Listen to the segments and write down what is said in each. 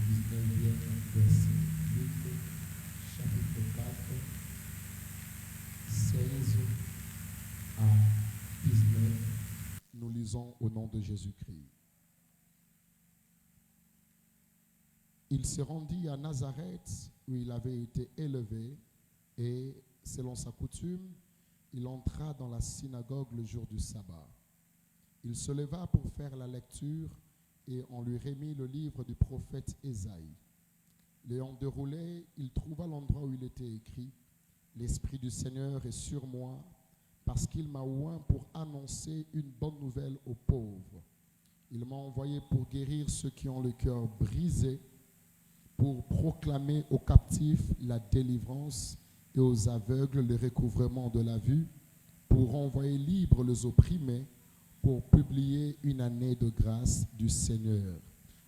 19e verset. Luc chapitre 4, 16 à 19. Nous lisons au nom de Jésus-Christ. Il se rendit à Nazareth où il avait été élevé et, selon sa coutume, il entra dans la synagogue le jour du sabbat. Il se leva pour faire la lecture et on lui remit le livre du prophète Ésaïe. L'ayant déroulé, il trouva l'endroit où il était écrit « L'Esprit du Seigneur est sur moi parce qu'il m'a oint pour annoncer une bonne nouvelle aux pauvres. Il m'a envoyé pour guérir ceux qui ont le cœur brisé, pour proclamer aux captifs la délivrance et aux aveugles le recouvrement de la vue, pour envoyer libres les opprimés, pour publier une année de grâce du Seigneur. »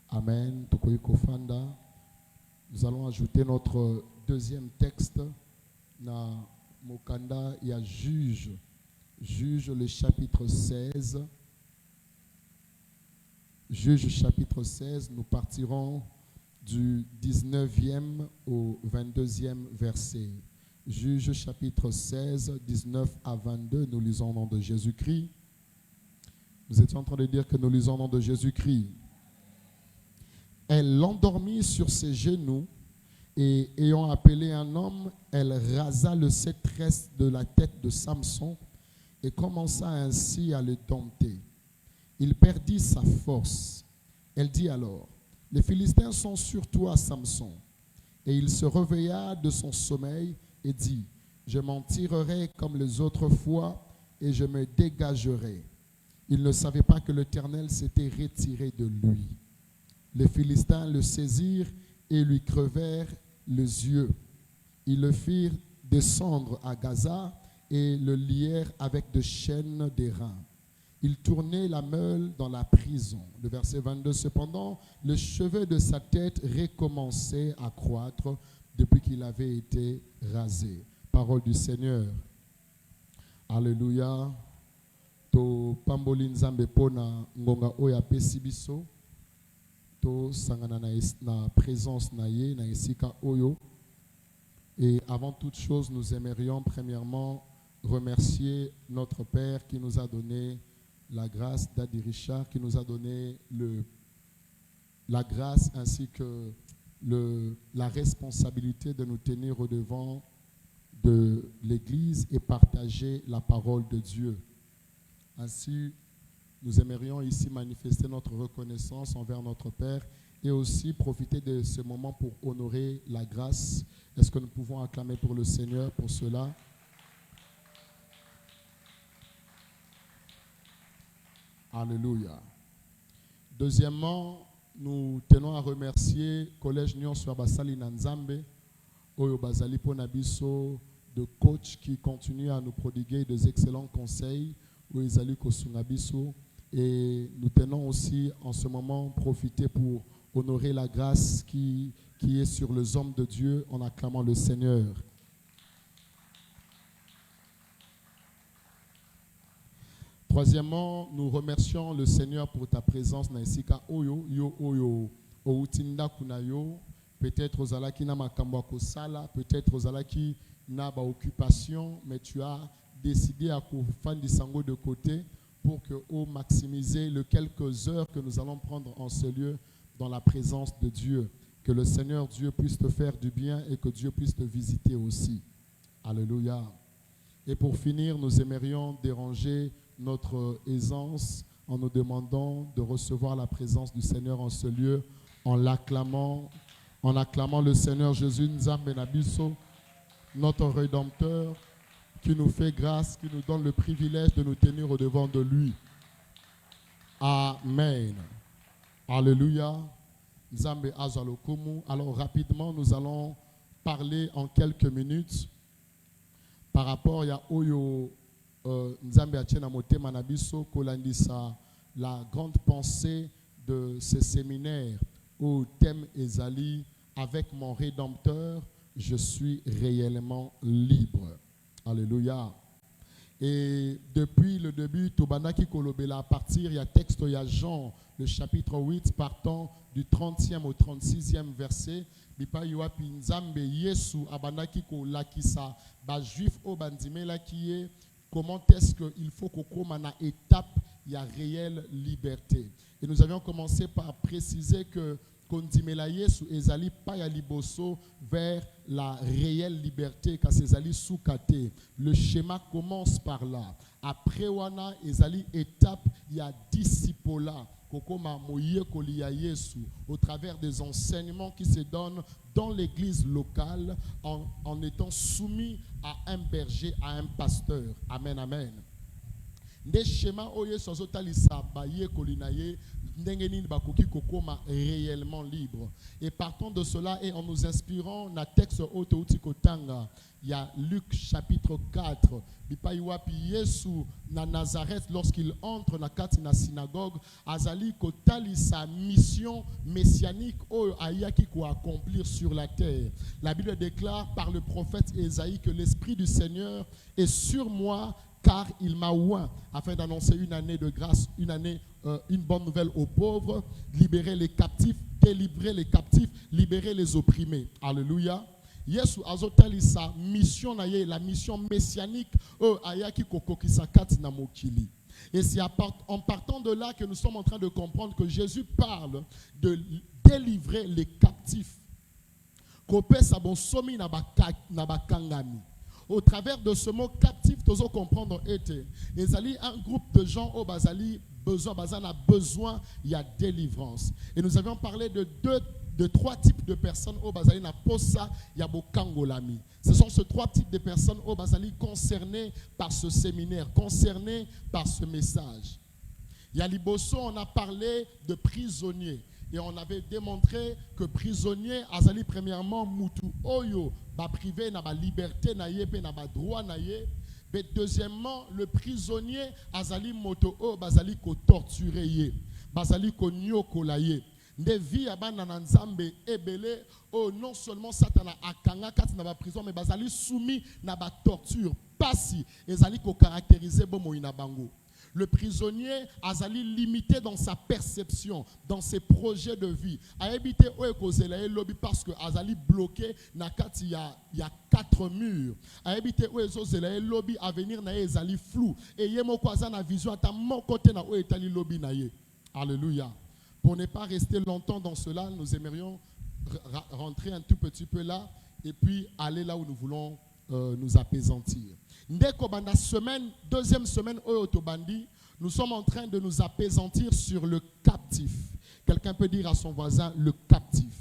Amen. Nous allons ajouter notre deuxième texte na Mokanda, il y a Juge le chapitre 16. Juge chapitre 16, nous partirons du 19e au 22e verset. Juge chapitre 16, 19 à 22, nous lisons au nom de Jésus-Christ. Nous étions en train de dire que nous lisons au nom de Jésus-Christ. Elle l'endormit sur ses genoux et ayant appelé un homme, elle rasa le cètre de la tête de Samson et commença ainsi à le dompter. Il perdit sa force. Elle dit alors, « Les Philistins sont sur toi, Samson. » Et il se réveilla de son sommeil et dit, « Je m'en tirerai comme les autres fois et je me dégagerai. » Il ne savait pas que l'Éternel s'était retiré de lui. Les Philistins le saisirent et lui crevèrent les yeux. Ils le firent descendre à Gaza et le lièrent avec des chaînes d'airain. Il tournait la meule dans la prison. Le verset 22, cependant, les cheveux de sa tête recommençaient à croître depuis qu'il avait été rasé. Parole du Seigneur. Alléluia. To pamboli nzambe pona ngonga oya pesi biso. To sangana na présence na ye na esika oyo. Et avant toute chose, nous aimerions premièrement remercier notre Père qui nous a donné la grâce, Daddy Richard, qui nous a donné la grâce ainsi que la responsabilité de nous tenir au devant de l'Église et partager la parole de Dieu. Ainsi, nous aimerions ici manifester notre reconnaissance envers notre Père et aussi profiter de ce moment pour honorer la grâce. Est-ce que nous pouvons acclamer pour le Seigneur pour cela? Alléluia. Deuxièmement, nous tenons à remercier Collège Nyon Swabasali Nanzambe, Oyo Bazali Ponabiso, de coach qui continue à nous prodiguer des excellents conseils, Oizali Kosungabiso. Et nous tenons aussi en ce moment profiter pour honorer la grâce qui est sur les hommes de Dieu en acclamant le Seigneur. Troisièmement, nous remercions le Seigneur pour ta présence na esika oyo yo oyo outinda kunayo, peut-être ozalaki na makambo kosala, peut-être ozalaki na ba occupation, mais tu as décidé à kufandisa sango de côté pour que maximiser les quelques heures que nous allons prendre en ce lieu dans la présence de Dieu. Que le Seigneur Dieu puisse te faire du bien et que Dieu puisse te visiter aussi. Alléluia. Et pour finir, nous aimerions déranger notre aisance en nous demandant de recevoir la présence du Seigneur en ce lieu, en acclamant le Seigneur Jésus Nzambe Nabiso, notre Rédempteur, qui nous fait grâce, qui nous donne le privilège de nous tenir au devant de lui. Amen. Alléluia. Nzambe Azalokumu. Alors rapidement, nous allons parler en quelques minutes par rapport à Oyo Nzambe Atiena Motema Nabiso Kolandisa, la grande pensée de ce séminaire au thème Ezali, avec mon Rédempteur, je suis réellement libre. Alléluia. Et depuis le début, Tobanaki Kolobela, à partir, il y a texte, il y a Jean, le chapitre 8, partant du 30e au 36e verset. Bipa yuwa pinzambe Yesu abanaki ko lakisa ba juif o bandimela kiye. Comment est-ce qu'il faut qu'on commence à étape, il y a réelle liberté. Et nous avions commencé par préciser que Kondimela Yesu ezali pa ya liboso vers la réelle liberté car ezali soukate. Le schéma commence par là. Après wana ezali étape, il y a discipola. Kokoma moye kolia Yesu au travers des enseignements qui se donnent dans l'église locale en étant soumis à un berger, à un pasteur. Amen, amen. Des schémas oye sozotalisa baye kolinaye ndengeni bakoki kokoma réellement libre. Et partant de cela et en nous inspirant na texte otouti kotanga, il y a Luc chapitre 4. Bipaiwapi Yesu na Nazareth lorsqu'il entre na kati na synagogue, azali kotali sa mission messianique o ayaki ko accomplir sur la terre. La Bible déclare par le prophète Ésaïe que l'esprit du Seigneur est sur moi car il m'a oint afin d'annoncer une année de grâce, une bonne nouvelle aux pauvres, libérer les captifs, délivrer les captifs, libérer les opprimés. Alléluia. Yesu azotali sa mission naye, la mission messianique ayaki kokokisa kati na mokili. Et c'est en partant de là que nous sommes en train de comprendre que Jésus parle de délivrer les captifs. Kopé sa bon somi na bakangami. Au travers de ce mot captif, nous allons comprendre était. Ezali un groupe de gens au Bazali besoin, il y a délivrance. Et nous avions parlé de trois types de personnes au Bazali na posa yabo kangolami. Ce sont ces trois types de personnes au Bazali concernées par ce séminaire, concernées par ce message. Yaliboso, on a parlé de prisonniers. Et on avait démontré que prisonnier azali premièrement mutu oyo ba privé na ba liberté na ye pe na ba droit na ye. Mais deuxièmement, le prisonnier azali moto o bazali ko torturer ye, bazali ko nyokola ye. Nde vi abana na nzambe ebele o non seulement satana akanga kati na ba prison mais bazali soumis na ba torture pasi ezali ko caractériser bomo ina bango. Le prisonnier azali limité dans sa perception, dans ses projets de vie. A habité lobby parce que azali bloqué na kati il y a 4 murs. A habité lobby à venir na ezali flou et yemo kwaza na vision ata mon côté na etali lobby na ye. Alléluia. Pour ne pas rester longtemps dans cela, nous aimerions rentrer un tout petit peu là et puis aller là où nous voulons nous apaisantir. Ndeko banda semaine, deuxième semaine Oyotobandi, nous sommes en train de nous apaisantir sur le captif. Quelqu'un peut dire à son voisin le captif.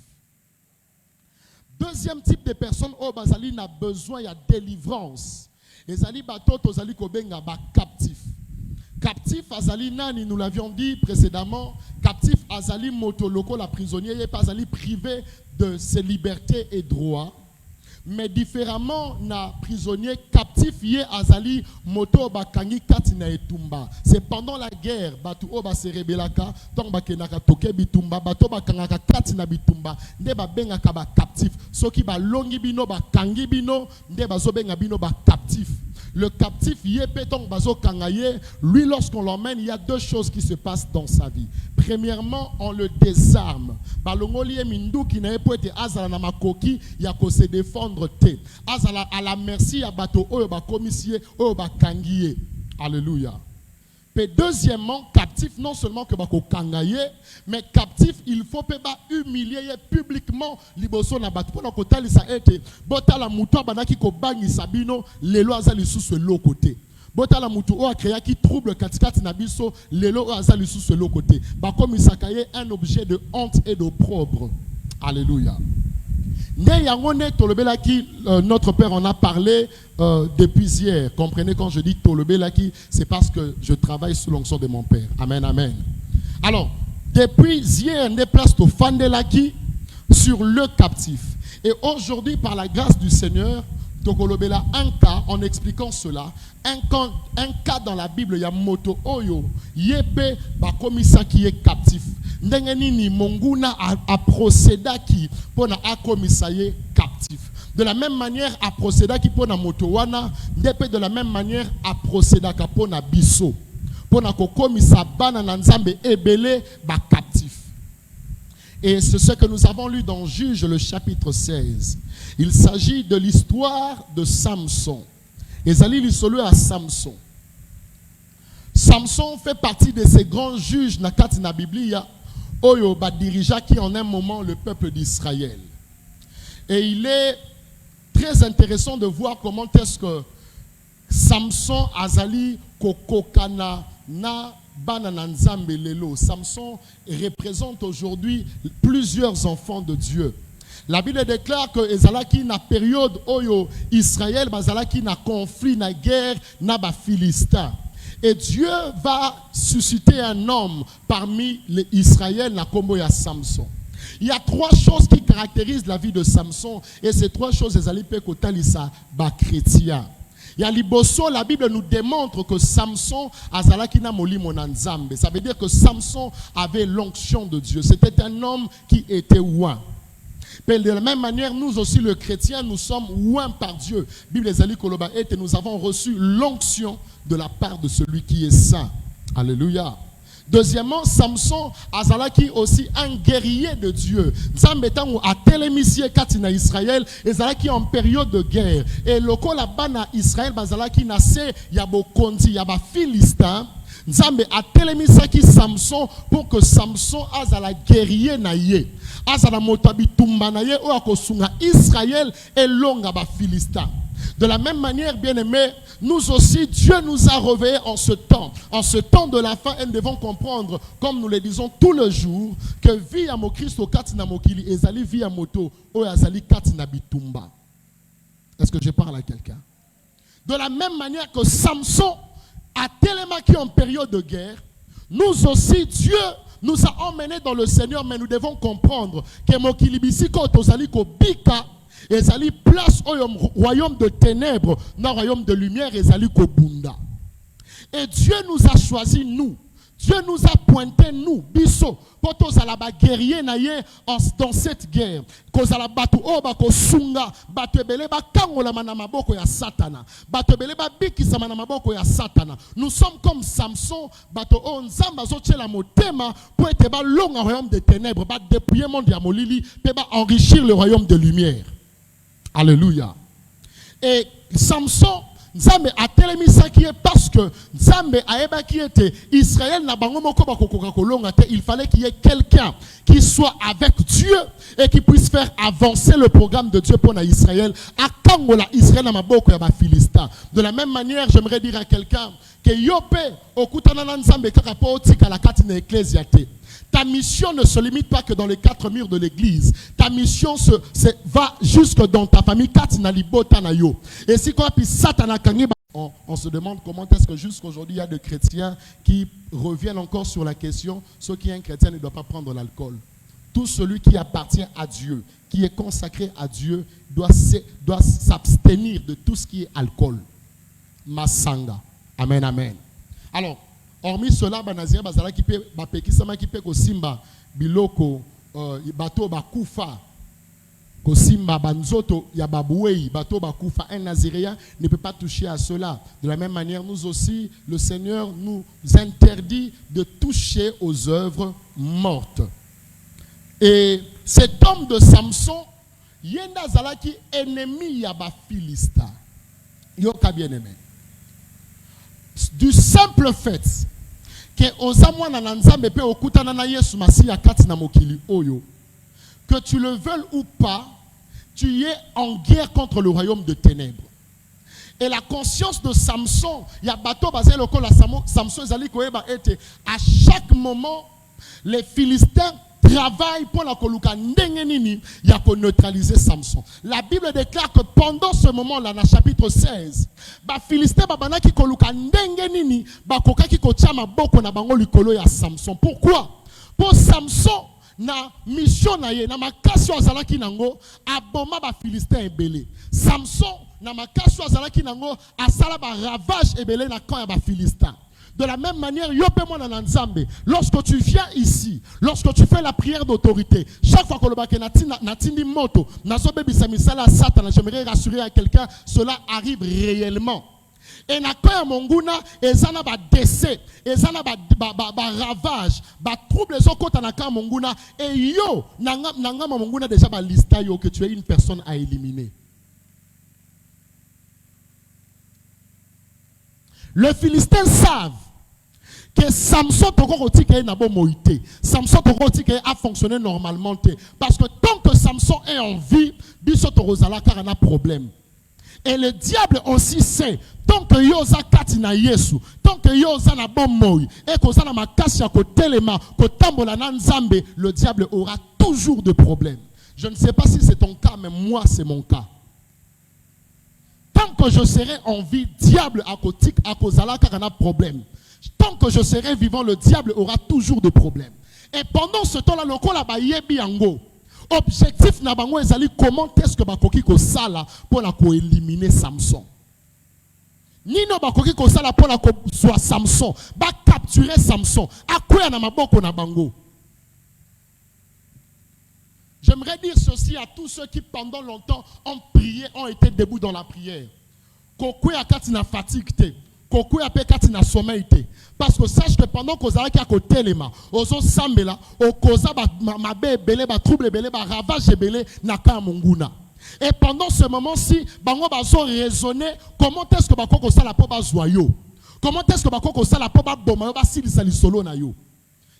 Deuxième type de personne au Bazali n'a besoin, il y a délivrance. Et Zali bato tozali kobenga ba captif. Captif azali nani, nous l'avions dit précédemment, captif azali motoloko la prisonnier, et pas azali privé de ses libertés et droits. Mais différemment, na prisonnier captif yé azali moto bakangi katina etumba. C'est pendant la guerre batu o ba serebelaka tong bakenaka toke bitumba bato bakangaka katina bitumba nde ba benga ka ba captif. Soki ba longi bino bakangi bino nde bazo benga bino ba captif. Le captif, lui, lorsqu'on l'emmène, il y a deux choses qui se passent dans sa vie. Premièrement, on le désarme. Qui n'a pas été azala na makoki, il y a qu'à se défendre. Azala à la merci à bateau, oyoba commissaire, oyoba kangiye. Alléluia. Et deuxièmement, captif, non seulement que bako kangaye, mais captif, il faut pas humilier publiquement liboso na batu. Pendant que tali sa ete, bota la muto banaki ko bangi sabino, lelo azali sous ce lot côté. Bota la muto o a créé qui trouble katikati na biso, lelo azali sous ce lot côté. Bako misakaye un objet de honte et d'opprobre. Alléluia. Notre Père en a parlé depuis hier. Comprenez, quand je dis Tolobelaki, c'est parce que je travaille sous l'onction de mon Père. Amen, amen. Alors, depuis hier, on déplace au Fandelaki sur le captif. Et aujourd'hui, par la grâce du Seigneur, Tokolobela, un cas, en expliquant cela, un cas dans la Bible, il y a Moto Oyo, Yebe, Bakomisa qui est captif. Ndengeni ni Monguna a procédé qui pour na akomisaye captif. De la même manière, à procéder qui pour na motowana, de la même manière, à procéder qui pour na biso. Pour na kokomisa bana na nzambe ebele ba captif. Et c'est ce que nous avons lu dans Juge, le chapitre 16. Il s'agit de l'histoire de Samson. Ezali lisolo à Samson. Samson fait partie de ces grands juges na kati na Biblia oyo ba dirija qui en un moment le peuple d'Israël. Et il est très intéressant de voir comment est-ce que Samson azali kokokana na bana nzambe lelo. Samson représente aujourd'hui plusieurs enfants de Dieu. La Bible déclare que ezalaki na période oyo Israël bazalaki na conflit na guerre na ba Philistins. Et Dieu va susciter un homme parmi les Israël na kombo ya Samson. Il y a trois choses qui caractérisent la vie de Samson et ces trois choses ezali pe kotalisa ba chrétien. Il y a liboso, la Bible nous démontre que Samson azalaki na molimo na nzambe. Ça veut dire que Samson avait l'onction de Dieu. C'était un homme qui était oint. Mais de la même manière, nous aussi, le chrétien, nous sommes oints par Dieu. Bible ezali koloba et nous avons reçu l'onction de la part de celui qui est saint. Alléluia. Deuxièmement, Samson azalaki aussi un guerrier de Dieu. Nzambe tango atelemisi katina Israël ezalaki en période de guerre. Et lokola bana Israël bazalaki na se ya bokonzi ya ba Philistin. Nzambe atelemisaki Samson pour que Samson azala guerrier na ye. Azala motabi tumba na ye o akosunga Israël et longa ba Philistin. De la même manière, bien-aimés, nous aussi, Dieu nous a réveillés en ce temps de la fin, et nous devons comprendre, comme nous le disons tous les jours, que vie à mon Christ au katina mokili, ezali vie à moto, o ezali katina bitumba. Est-ce que je parle à quelqu'un? De la même manière que Samson a tellement qui en période de guerre, nous aussi, Dieu nous a emmenés dans le Seigneur, mais nous devons comprendre que mokili bisiko tozali ko bika. Ezali place au royaume de ténèbres, dans le royaume de lumière, ezali kobunda. Et Dieu nous a choisi, nous. Dieu nous a pointé, nous, biso, pour tous alaba guerrier naye dans cette guerre. Cause ala batu o bako sunga, batu ebele ba kangola mana maboko ya Satana. Batu ebele ba biki sa mana maboko ya Satana. Nous sommes comme Samson, batu o nzamba zoche la motema pour être ba long au royaume de ténèbres, ba dépouiller monde ya molili, pe ba enrichir le royaume de lumière. Alléluia. Et Samson, Nzambe a télémisa qui est parce que Nzambe a eba qui était Israël na bango moko bakokoka kolonga te. Il fallait qu'il y ait quelqu'un qui soit avec Dieu et qui puisse faire avancer le programme de Dieu pour Israël. A kangola Israël na maboko ya ba Philistin. De la même manière, j'aimerais dire à quelqu'un que yope okutana na Nzambe kaka po tika la kati na ecclesia te. Ta mission ne se limite pas que dans les quatre murs de l'église. Ta mission va jusque dans ta famille. Et si on se demande comment est-ce que jusqu'aujourd'hui il y a des chrétiens qui reviennent encore sur la question, ce qui est un chrétien ne doit pas prendre l'alcool. Tout celui qui appartient à Dieu, qui est consacré à Dieu, doit s'abstenir de tout ce qui est alcool. Masanga. Amen, amen. Alors, hormis cela, banazia bazala qui peut bapekisama qui peut kosimba biloko bato bakufa kosimba banzoto ya babouei bato bakufa. Un naziréen ne peut pas toucher à cela. De la même manière, nous aussi, le Seigneur nous interdit de toucher aux œuvres mortes. Et cet homme de Samson, yenda zalaki ennemi ya ba Philistin. Yoka bien aimé. Du simple fait que que tu le veuilles ou pas, tu es en guerre contre le royaume de ténèbres. Et la conscience de Samson, il y a bateau basé le col à Samson, à chaque moment, les Philistins travaillent pour la koluka ndengenini, il y a pour neutraliser Samson. La Bible déclare que pendant ce moment-là, dans le chapitre 16, ba Philistin babana ki koluka ndengenini, ba koka ki kochama boko na bango likolo ya Samson. Pourquoi? Pour Samson, na mission na ye, na makasi azalaki nango, aboma ba Philistin ebele. Samson, na makasi azalaki nango, asala ba ravage ebele na camp ya ba Philistin. De la même manière, lorsque tu viens ici, lorsque tu fais la prière d'autorité, chaque fois que j'aimerais rassurer à quelqu'un, cela arrive réellement. Et na kwa monguna ezana ba décès, ezana ba ravage, ba trouble ezokota na kwa monguna et yo nanga monguna déjà ba lista yo que tu es une personne à éliminer. Les Philistins savent que Samson Samson a fonctionné normalement parce que tant que Samson est en vie, car on a problème. Et le diable aussi sait, tant que yoza katina yesu, tant que yoza na bon moy, et que na makasi ya kotelema, kotambola na nzambe, le diable aura toujours de problèmes. Je ne sais pas si c'est ton cas, mais moi c'est mon cas. Tant que je serai en vie, diable à kotik, à kozala car on a problème. Tant que je serai vivant, le diable aura toujours de problèmes. Et pendant ce temps-là, le kola ba yebi yango. Objectif na bango ezali comment est-ce que bakoki ko sala pour la ko éliminer Samson. Nino bakoki ko sala pour la ko soit Samson, ba capturer Samson. Akoya na maboko na bango. J'aimerais dire ceci à tous ceux qui pendant longtemps ont prié, ont été debout dans la prière. Kokoya kati na fatigue te. Kokoya pe kati na sommeil te. Parce que sache que pendant que vous avez côté les mains, ozo sambela, o koza ma belé, ba trouble belé, ba ravage belé, naka munguna. Et pendant ce moment-ci, bango bazo raisonner comment est-ce que bakoko sala po ba joyau. Comment est-ce que bakoko sala po ba boma ba sili sali solo na yo.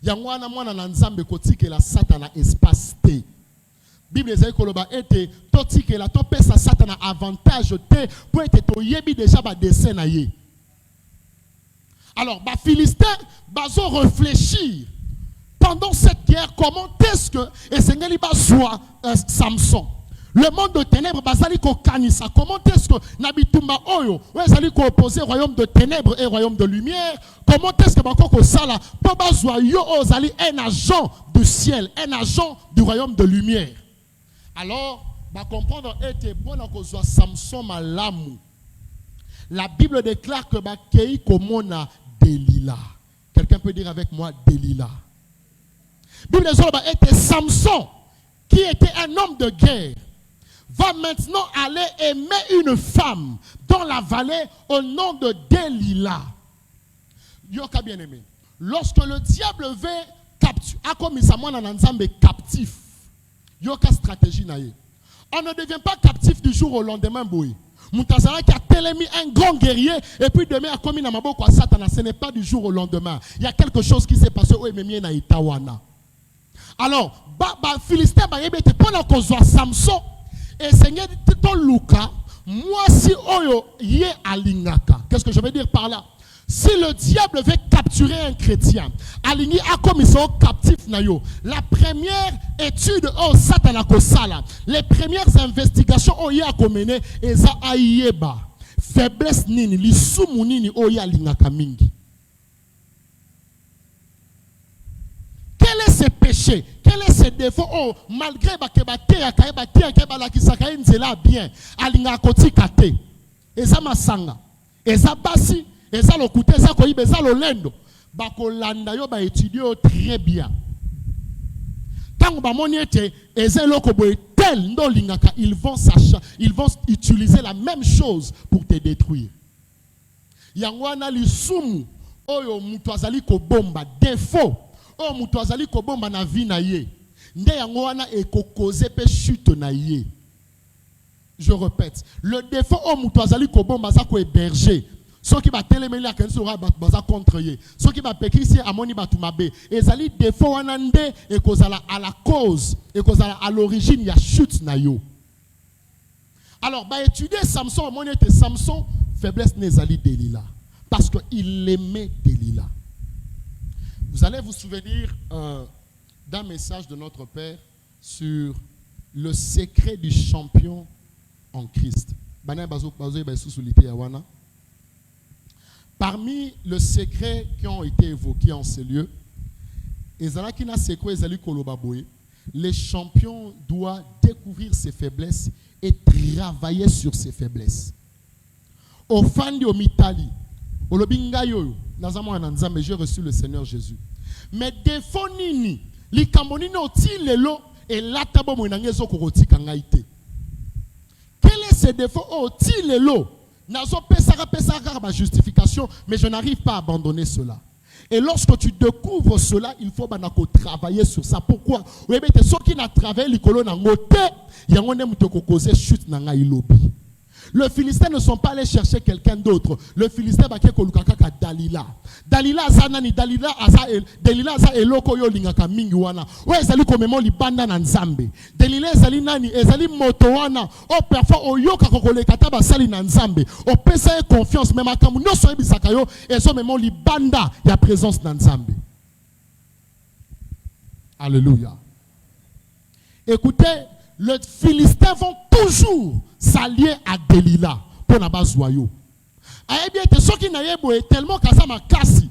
Yango wana mwana na nzambe kotike la satana espace te. Bible ezali koloba ete totike la to pesa satana avantage te pour ete to yebi déjà ba dessin na ye. Alors, les Philistins vont réfléchir pendant cette guerre, comment est-ce que Samson, le monde de ténèbres, comment est-ce que Nabitumba Oyo, vous opposer royaume de ténèbres et royaume de lumière, comment est-ce que Bakoko Sala, un agent du ciel, un agent du royaume de lumière. Alors, comprendre était bon à Samson malamu. La Bible déclare que Bakei Komona Delilah. Quelqu'un peut dire avec moi Delilah. La Bible était Samson, qui était un homme de guerre, va maintenant aller aimer une femme dans la vallée au nom de Delilah. Yoka bien aimé. Lorsque le diable veut capturer, captif, yoka stratégie naïe. On ne devient pas captif du jour au lendemain, boy. Moutazara qui a télémi un grand guerrier et puis demain a commis Namaboko à Satan. Ce n'est pas du jour au lendemain. Il y a quelque chose qui s'est passé au Ememie na Itawana. Alors, Philistin était pour la cause de Samson et Seigneur Tito Luka, moi si Oyo yé alingaka. Qu'est-ce que je veux dire par là? Si le diable veut capturer un chrétien, aligné à comme ils sont captifs nayo. La première étude au Satan Kosala, les premières investigations au ya komene eza ayeba. Faiblesse nini, li sumu nini o ya lingaka mingi. Quel est ce péché? Quel est ce défaut? Oh, malgré bakebate ya kaebate ya kebala kisaka nzela bien, alinga kotika te. Eza masanga, eza basi. Et ça le côté ça koyi beza lo lendo ba kolanda yo ba étudier très bien. Quand ba moni ete ezelo ko boy tel ndo lingaka, ils vont utiliser la même chose pour te détruire. Yangwana li sumu oyo mutu azali ko bomba défaut oyo mutu azali ko bomba na vie na ye. Nde yangwana e ko causer pe chute na ye. Je répète, le défaut oyo mutu azali ko bomba za ko héberger. Ceux qui battent les mélias sont contre eux. Ceux qui battent ici à moni batumabe. Et zali défaut anande et kozala à la cause et kozala à l'origine il y a chute na yo. Alors bah étudier Samson, mon était Samson faiblesse nezali Delilah parce que il aimait Delilah. Vous allez vous souvenir d'un message de notre Père sur le secret du champion en Christ. Parmi les secrets qui ont été évoqués en ces lieux, les champions doivent découvrir ses faiblesses et travailler sur ses faiblesses. Au fan de Mitali, au lobingayo, mais j'ai reçu le Seigneur Jésus. Mais défaut nini, li kambonini oti lelo et latabo moinangezo koroti kangaite. Quel est ce défaut oti lelo? Nazo pesara ma justification, mais je n'arrive pas à abandonner cela. Et lorsque tu découvres cela, il faut travailler sur ça. Pourquoi? Oui, mais ceux qui n'ont travaillé l'école n'a ngoté, il y a un qui cause chute dans lobby. Le Philistin ne sont pas allés chercher quelqu'un d'autre. Le Philistin va kaka Dalila. Dalila zanani Dalila aza eloko yo lingaka mingi wana. Ouais ezali komemo libanda na Nzambe. Dalila ezali nani ezali moto wana. O parfois oyoka kokoleka ta basali na Nzambe. O pesa confiance même akamu no so ebisaka yo ezo memo libanda ya présence na Nzambe. Alléluia. Écoutez, les Philistins vont toujours s'allier à Delilah pour la base joyau. Tellement qu'à ça m'a cassé,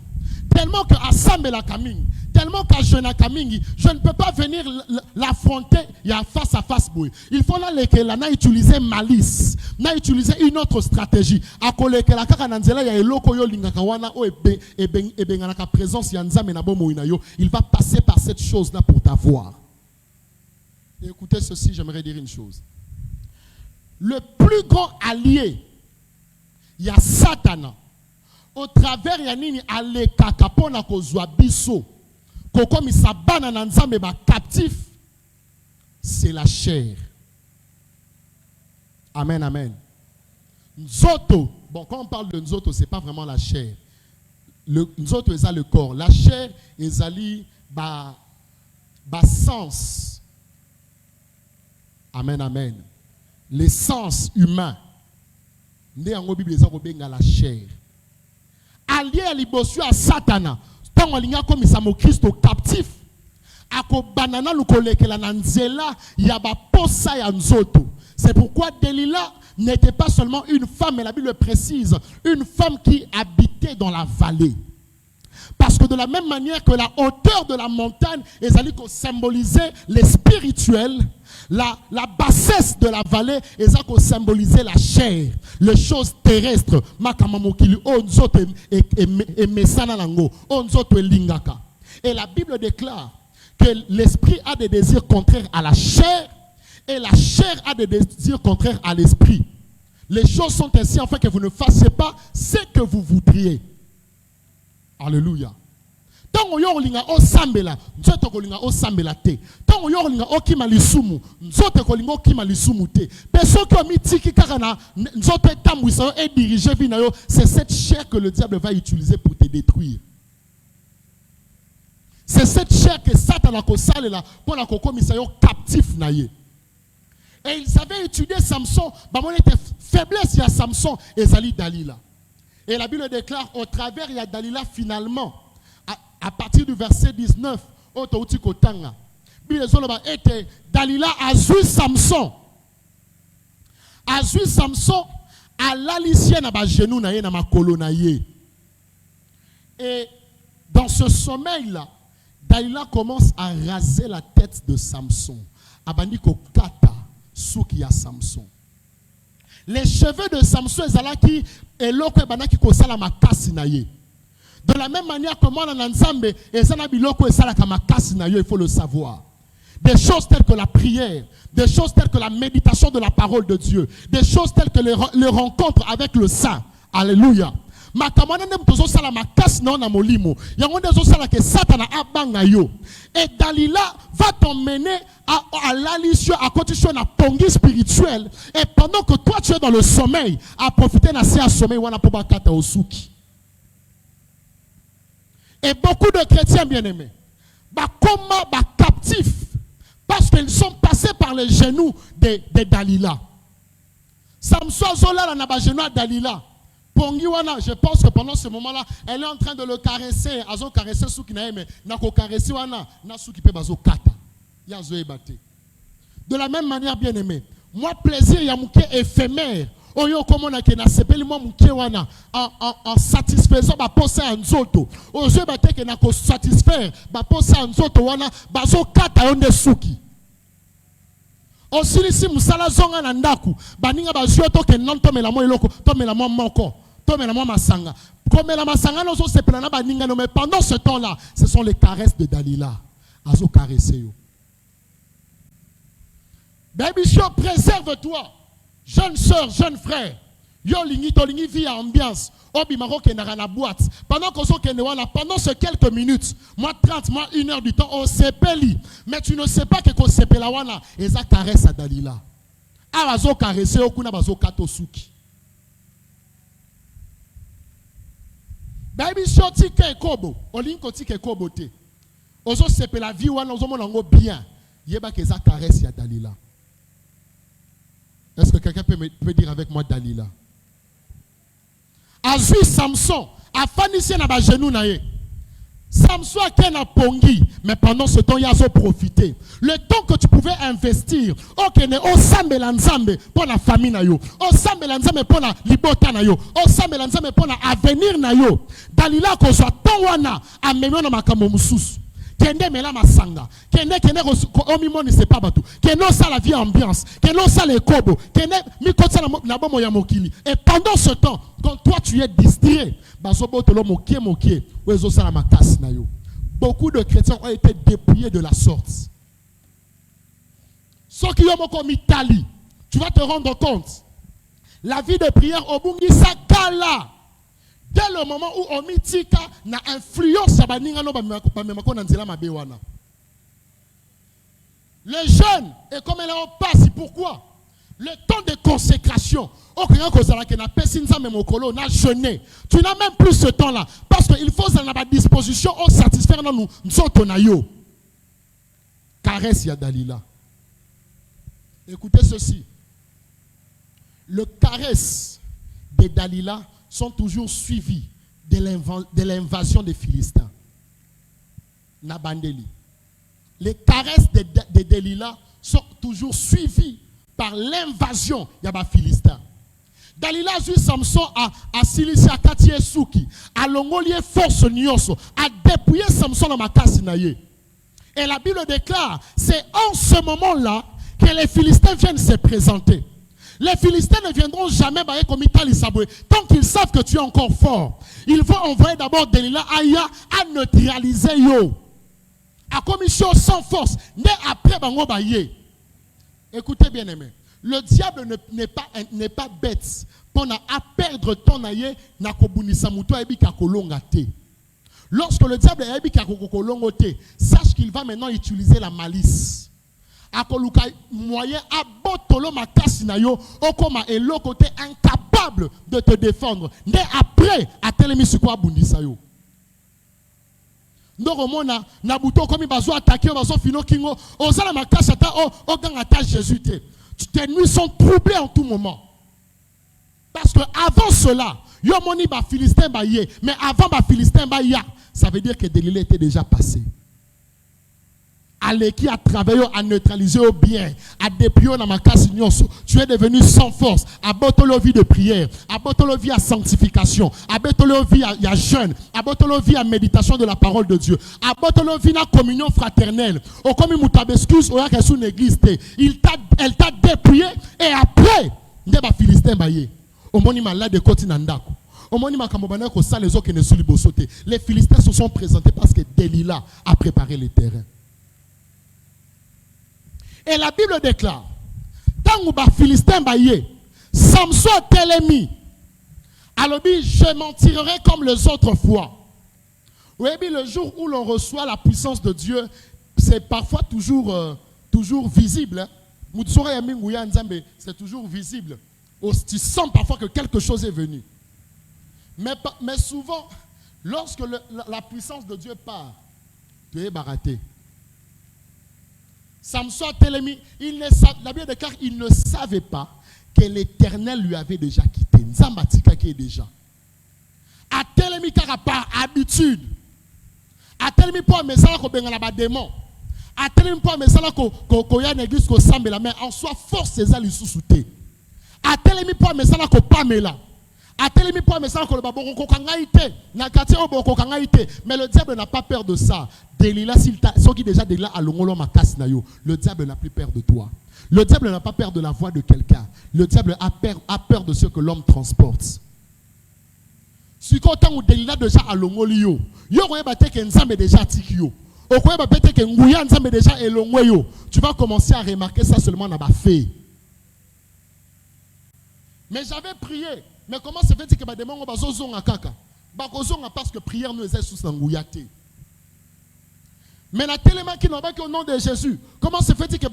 tellement qu'à Sambe la Kaming, tellement qu'à Jeune Kamingi, je ne peux pas venir l'affronter, il y a face à face. Il faut là utiliser malice, n'a utiliser une autre stratégie. À coller que la Karananzela ya eloko yo lingakawana o ebenganaka présence yanzame na bomo inayo, il va passer par cette chose là pour t'avoir. Écoutez ceci, j'aimerais dire une chose. Le plus grand allié, il y a Satan. Au travers il y a nini aleka kapona kozwa biso. Koko misabana na nzambe ba captif. C'est la chair. Amen, amen. Nzoto. Bon, quand on parle de Nzoto, c'est pas vraiment la chair. Le Nzoto est le corps. La chair est ali ba sens. Amen, amen. L'essence humain. Né en Bible, la chair. Allié à l'ibossu à Satana. Tant on l'a comme ça, mon Christ captif. Ako banana lukole ke la nanzela yaba posa ya nzoto. C'est pourquoi Delilah n'était pas seulement une femme, mais la Bible précise, une femme qui habitait dans la vallée. Parce que de la même manière que la hauteur de la montagne est allée symboliser les spirituels, la bassesse de la vallée est allée symboliser la chair, les choses terrestres. Et la Bible déclare que l'esprit a des désirs contraires à la chair et la chair a des désirs contraires à l'esprit. Les choses sont ainsi afin que vous ne fassiez pas ce que vous voudriez. Alléluia. Tant on yolinga o sambela, nzoto kolinga o sambela te. Tant on yolinga o kima lisumu, nzoto kolinga o kima lisumu te. Peso ko mitiki karana, nzoto tambwisa et diriger vina yo, c'est cette chair que le diable va utiliser pour te détruire. C'est cette chair que Satan a kosale là pour la kokomisa yo captif na ye. Et ils avaient étudié Samson, bah mon était faiblesse il y a Samson et Zali Dalila. Et la Bible déclare au travers il y a Dalila finalement à partir du verset 19 Otouti Kotanga. Bible était Dalila a joué Samson. A joué Samson à l'alicia na ba genou na ye na makolo na ye. Et dans ce sommeil là, Dalila commence à raser la tête de Samson. Abandi ko kata souki ya Samson. Les cheveux de Samson ezalaki eloko ebanaki kosala makasi na ye. De la même manière que moi na Nzambe ezana biloko esalaka makasi na ye, il faut le savoir. Des choses telles que la prière, des choses telles que la méditation de la parole de Dieu, des choses telles que les rencontres avec le Saint. Alléluia. Makamana nem tozo sala makasi na na molimo. Yango ndezo sala ke Satana abanga yo. Et Dalila va t'emmener à l'alliance, à continuer na pongi spirituel. Et pendant que toi tu es dans le sommeil, à profiter na se sommeil wana po bakata osuki. Et beaucoup de chrétiens bien-aimés, comme captifs, parce qu'ils sont passés par les genoux de Dalila. Samson Zola na ba genou Dalila. Pongiwana, je pense que pendant ce moment-là, elle est en train de le caresser. Azo caresser souki na mais nako caresser wana na souki pe bazo kata. Ya zo ebate. De la même manière, bien-aimé, moi plaisir ya muke éphémère. Oyo komona ke na sepeli moi muke wana en satisfaisant ba posa nzoto. Ozo ebate ke nako satisfaire ba posa nzoto wana bazo kata yonde souki. Osilisi musala zonga na ndaku baninga bazio to ke non to mela mo eloko to mela mo moko Mais pendant ce temps-là, ce sont les caresses de Dalila. Azo caressé yo. Baby show, préserve-toi. Jeune soeur, jeune frère. Yo lingi to lingi vie ambiance. Obi maro kenara na boîte. Pendant qu'on so kenewala, pendant ces quelques minutes, moi 30, moi 1 heure du temps, on s'épeli. Mais tu ne sais pas que qu'on s'épela wana, et ça caresse à Dalila. Azo caressé okuna bazo kato suki. Baby show tike kobo. Olinko tike kobo te. Ozo s'épela vie wana, ozo monango bien. Yeba que ça caresse à Dalila. Est-ce que quelqu'un peut dire avec moi Dalila? Azui Samson, a fanissé na ba genou na ye. Samson a ken a pongi, mais pendant ce temps, il a profité. Le temps que tu pouvais investir, ok, o sambe lanzambe pour la famille na yo, o sambe lanzambe pour la libota na yo, o sambe lanzambe pour la avenir na yo. Dalila ko so tonwana a memyo na makambo mususu. Kende mela masanga, kende omimoni c'est pas batou, kende ça la vie ambiance, kende ça les kobo, kende mi kotsa na bomo ya mokili. Et pendant ce temps, quand toi tu es distrait, bazobo tolo mokie, wezo ça la makasi na yo. Beaucoup de chrétiens ont été dépouillés de la sorte. Ce qui ont comme Italie, tu vas te rendre compte. La vie de prière au bungi sakala. Dès le moment où on mitika na influence à baninga no bamemako na nzela mabe wana. Les jeunes et comme elle en passe, pourquoi? Le temps de consécration. Tu n'as même plus ce temps-là parce qu'il faut à la disposition au satisfaire nous nous caresse ya Dalila. Écoutez ceci. Le caresse de Dalila sont toujours suivis de l'invasion des Philistins. Nabandeli. Les caresses de Dalila sont toujours suivies par l'invasion des Philistins. Dalila a vu Samson à Cilicia Katie Souki, à Longolier force Nyoso, à dépouiller Samson dans Makasi naye. Et la Bible déclare, c'est en ce moment-là que les Philistins viennent se présenter. Les Philistins ne viendront jamais comme Italie Saboué. Tant qu'ils savent que tu es encore fort, ils vont envoyer d'abord Dalila Aya à neutraliser yo. À commission sans force. Mais après, bango baye. Écoutez bien aimé. Le diable n'est pas bête. Pendant à perdre ton aïe, na kobunisa muto ebi kakolonga te. Lorsque le diable a ebi kakolonga te, sache qu'il va maintenant utiliser la malice. Akoluka moyen abotolo makasi na yo okoma elo côté incapable de te défendre. Mais après, a telemi sikwa bundisa yo. Ndoromona na buto komi bazo attaquer bazo fino kingo ozala makasi ata o ganga ta Jésus te. Tes nuits sont troublées en tout moment. Parce que avant cela, yo moni ba Philistin ba ye, mais avant ba Philistin ba ya, ça veut dire que Dalila était déjà passé. Allez qui a travaillé à neutraliser au bien, à dépouiller dans ma casse nyoso. Tu es devenu sans force. À botolo vie de prière, à botolo vie à sanctification, à botolo vie à jeûne, à botolo vie à méditation de la parole de Dieu, à botolo vie à communion fraternelle. Au comme mutabescus au yaka sous l'église elle t'a dépouillé et après ne ba Philistin baye. Au moni malade de continandako. Au moni makamobana ko sa les autres qui ne sont libosoté. Les Philistins se sont présentés parce que Dalila a préparé le terrain. Et la Bible déclare, tant que Philistin baillé, Samson telemi, alors je m'en tirerai comme les autres fois. Oui, le jour où l'on reçoit la puissance de Dieu, c'est parfois toujours visible. C'est toujours visible. Tu sens parfois que quelque chose est venu. Mais souvent, lorsque la puissance de Dieu part, tu es baraté. Samson Télémi, la Bible déclare qu'il ne savait pas que l'Éternel lui avait déjà quitté. Nzambatika qui est déjà. A Télémi car par habitude. A Télémi pour mes salles ko bengala ba démon. A Télémi pour mes salles ko ya l'église ko sambe la main en soi force ses ali sous-souté. A Télémi pour mes salles ko pamela. A Télémi pour mes salles ko ba boko kangaité. Na quartier o boko kangaité. Mais le diable n'a pas peur de ça. Dalila, ceux qui déjà Dalila à l'ongolo makas na yo, le diable n'a plus peur de toi. Le diable n'a pas peur de la voix de quelqu'un. Le diable a peur de ce que l'homme transporte. Si quand on Delila déjà à l'ongolio, yo koye ba te ke nzambe déjà tikio. Okoye ba pete ke nguya nzambe déjà elongweyo. Tu vas commencer à remarquer ça seulement dans ma fait. Mais j'avais prié. Mais comment se fait-il que ba demango bazozonga kaka? Ba kozonga parce que prière nous est sous nguyate. Mais na tellement qui n'a pas au nom de Jésus. Comment se fait-il que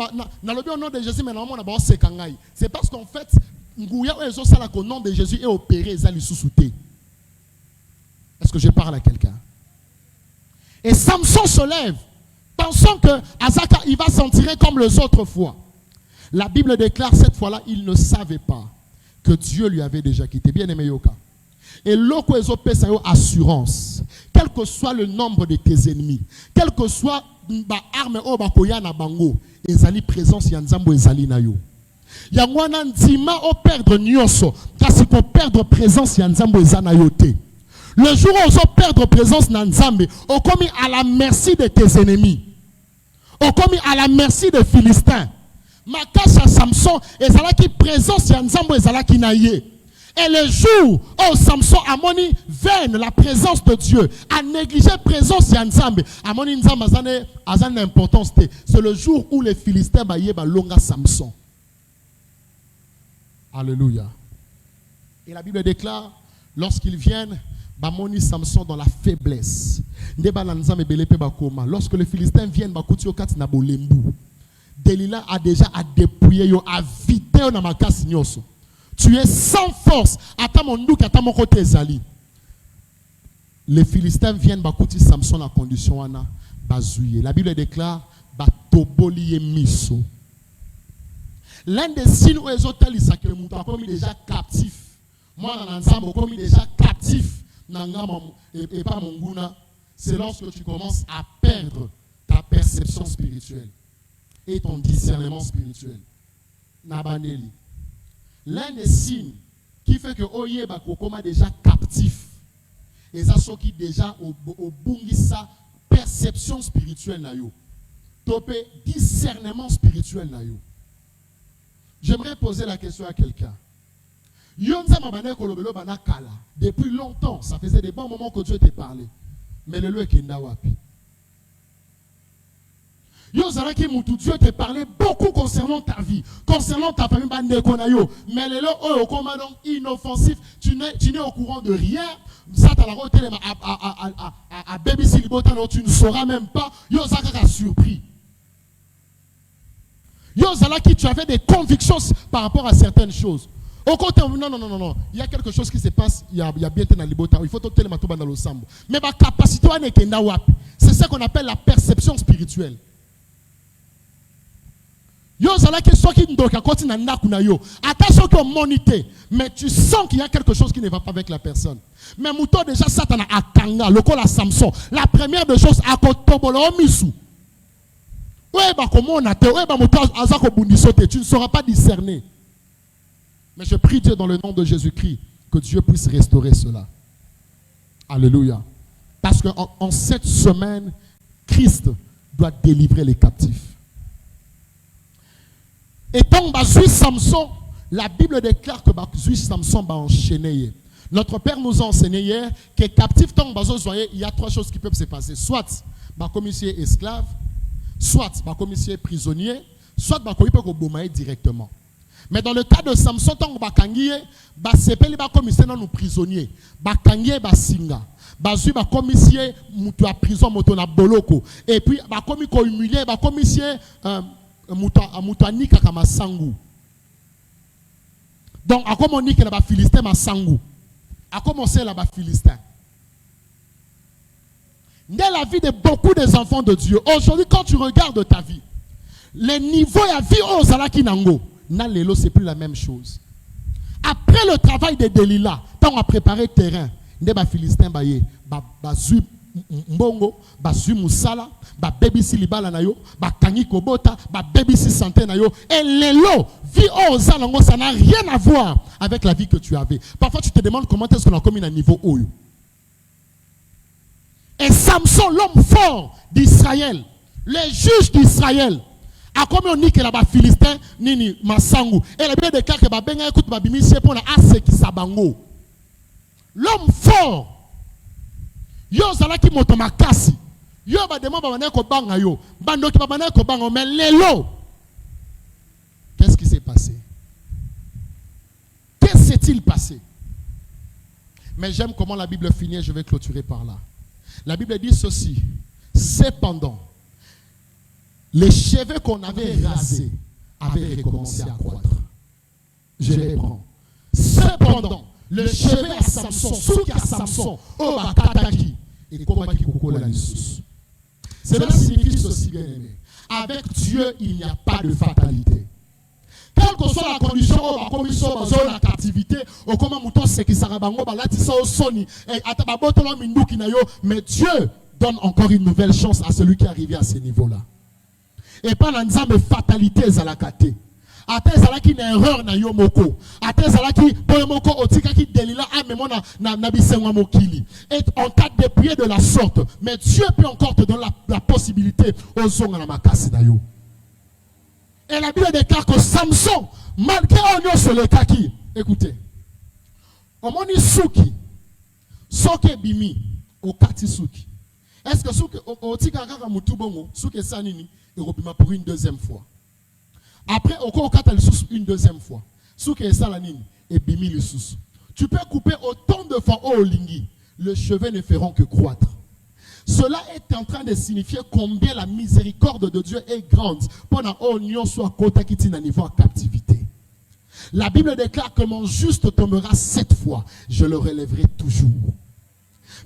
na lobi au nom de Jésus mais normalement na ba sekangai? C'est parce qu'en fait nguya ezo sala qu'au nom de Jésus est opéré ezali sous-souté. Est-ce que je parle à quelqu'un? Et Samson se lève, pensant que Azaka il va s'en tirer comme les autres fois. La Bible déclare cette fois-là, il ne savait pas que Dieu lui avait déjà quitté. Bien aimé Yoka. Et l'oko ezope sa yo assurance. Quel que soit le nombre de tes ennemis, quel que soit ba arme o ba koya na bango, ezali présence ya nzambo ezali na yo. Yangwana ndima o perdre nyonso, kasi ko perdre présence ya nzambo ezana yo te. Le jour où on perdre présence dans Nzambe, on commis à la merci de tes ennemis. On commis à la merci des Philistins. Makasha Samson, et zala qui présence ya Nzambe, et zala qui naïe. Et le jour où Samson a moni vaine la présence de Dieu, a négligé la présence ya Nzambe, a moni Nzambe azane importance. C'est le jour où les Philistins baye ba longa Samson. Alléluia. Et la Bible déclare, lorsqu'ils viennent, Bamoni Samson dans la faiblesse. Lorsque les Philistins viennent, Delila a déjà dépouillé, a vidé na makasi nyoso. Tu es sans force. Ata mon douk, ata mon côté zali. Les Philistins viennent bakouti Samson en condition ana bazouye. La Bible déclare batoboliye miso. L'un des signes où les hôtels ils que le mouton a commis déjà captif. Moi dans l'ensemble commis déjà captif. Et pas mon gouna, c'est lorsque tu commences à perdre ta perception spirituelle et ton discernement spirituel. Nabaneli. L'un des signes qui fait que Oye Bakokoma déjà captif, et ça ce qui déjà au bungisa perception spirituelle na yo, topé discernement spirituel na yo. J'aimerais poser la question à quelqu'un. Depuis longtemps, ça faisait des bons moments que Dieu t'ait parlé. Mais le lieu est Kendawapi. Dieu t'a parlé beaucoup concernant ta vie, concernant ta famille. Mais le lieu est inoffensif. Tu n'es au courant de rien. Ça t'a à Baby Silibota, tu ne sauras même pas. Yozaka surpris. Yozalaki, tu avais des convictions par rapport à certaines choses. Au côté, non. Il y a quelque chose qui se passe. Il y a bien dans l'ibota. Il faut tout le matouba dans le sambo. Mais ma capacité c'est ce qu'on appelle la perception spirituelle. Attention qu'on monite, mais tu sens qu'il y a quelque chose qui ne va pas avec la personne. Mais mouton déjà Satan a kanga, le col à Samson. La première des choses à kotobolo misu. Tu ne sauras pas discerner. Mais je prie Dieu dans le nom de Jésus-Christ que Dieu puisse restaurer cela. Alléluia. Parce qu'en cette semaine, Christ doit délivrer les captifs. Et tant que Samson, la Bible déclare que Samson va enchaîner. Notre Père nous a enseigné hier que captif, tant que il y a trois choses qui peuvent se passer. Soit, comme ici esclave, soit, comme ici prisonnier, soit, comme il peut directement. Mais dans le cas de Samson, tant que bakangiye, sepeli ba commissaire nous prisonniers, bakangiye ba singa, bazui ba commissaire mutu a prison moto na boloko, et puis ba komi ko humilier, ba commissaire mutu anika kama sangu. Donc a commencé que la ba philistin ma sangu, a commencé la ba philistin. Dans la vie de beaucoup des enfants de Dieu, aujourd'hui quand tu regardes ta vie, les niveaux à vie au zalaki nango. Nalelo, c'est plus la même chose. Après le travail de Delila, quand on a préparé le terrain, les Philistins baye, bazu mbongo, bazu musala, baby silibala nayo, bakangi kobota, baby si santé nayo, et lelo, vie au zalango, ça n'a rien à voir avec la vie que tu avais. Parfois tu te demandes comment est-ce qu'on a commis un niveau haut. Et Samson, l'homme fort d'Israël, les juges d'Israël, a comme on dit que là-bas Philistin nini masangu et la Bible déclare que babenga écoute babimisie pour la ase qui sabango L'homme fort. Yo zalaki moto makasi. Yo ba demo ba mané ko banga yo. Bandoki ba mané ko banga mais lelo. Qu'est-ce qui s'est passé? Qu'est-ce s'est-il passé? Mais j'aime comment la Bible finit et je vais clôturer par là. La Bible dit ceci. Cependant, les cheveux qu'on avait rasés avaient recommencé à croître. Je reprends. Cependant, le cheveu à Samson, souki à Samson, au bakataki, et komaki koko la lisusu. Cela signifie ceci, bien aimé. Avec Dieu, il n'y a pas de fatalité. Quelle que soit la condition, la captivité, mais Dieu donne encore une nouvelle chance à celui qui est arrivé à ce niveau-là. Et pas dans mes fatalités à la kate. Ate ezalaki na erreur na yo moko. Ate ezalaki boye moko otikaki delila amemo na bisenwa mokili. Et on t'a dépouillé de la sorte. Mais Dieu peut encore te donner la possibilité aux zonga na makasi na yo. Et la Bible déclare que Samson, malgré on sur le kaki, écoutez, on moni souki, soke bimi, au kati souki. Est-ce que souki, otika kaka mutubongo, souki sanini, et robima pour une deuxième fois. Après, au kata une deuxième fois. Souki salanini, et bimi le sous. Tu peux couper autant de fois au lingi, les cheveux ne feront que croître. Cela est en train de signifier combien la miséricorde de Dieu est grande pendant qu'on soit côté qui tient à niveau de captivité. La Bible déclare que mon juste tombera 7 fois, je le relèverai toujours.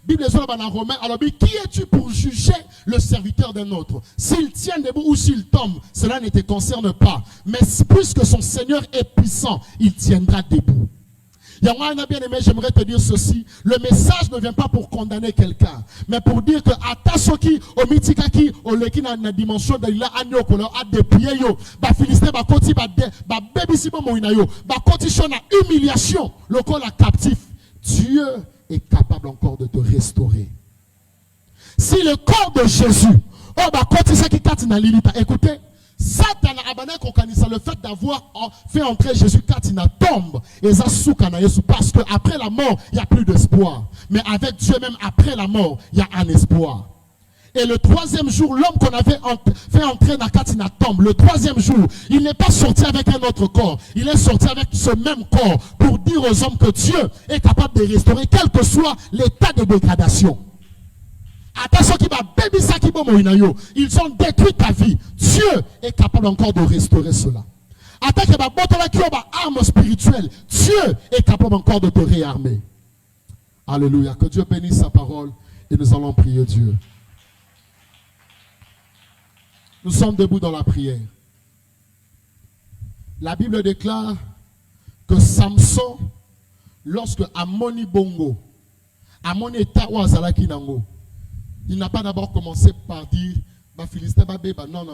Bible est dans Romains, alors qui es-tu pour juger le serviteur d'un autre? S'il tient debout ou s'il tombe, cela ne te concerne pas. Mais puisque son Seigneur est puissant, il tiendra debout. Bien aimé, j'aimerais te dire ceci. Le message ne vient pas pour condamner quelqu'un, mais pour dire que Atasoki, Omitikaki, Oleki na dimension de la agneau qu'on a dépouillé yo, ba Philistin ba koti ba baby si bon moina yo, ba koti shona humiliation, le corps la captif. Dieu est capable encore de te restaurer. Si le corps de Jésus, oh ba koti sa ki katina lilita, écoutez. Satan a le fait d'avoir fait entrer Jésus Katina tombe et parce qu'après la mort il n'y a plus d'espoir, mais avec Dieu même après la mort il y a un espoir. Et le troisième jour, l'homme qu'on avait fait entrer dans Katina tombe, le troisième jour, il n'est pas sorti avec un autre corps, il est sorti avec ce même corps pour dire aux hommes que Dieu est capable de restaurer quel que soit l'état de dégradation. Ils ont détruit ta vie. Dieu est capable encore de restaurer cela. Arme spirituelle. Dieu est capable encore de te réarmer. Alléluia. Que Dieu bénisse sa parole et nous allons prier Dieu. Nous sommes debout dans la prière. La Bible déclare que Samson, lorsque Amoni Bongo, Amoni Tawazalaki Nango, il n'a pas d'abord commencé par dire bah Philistin bah non.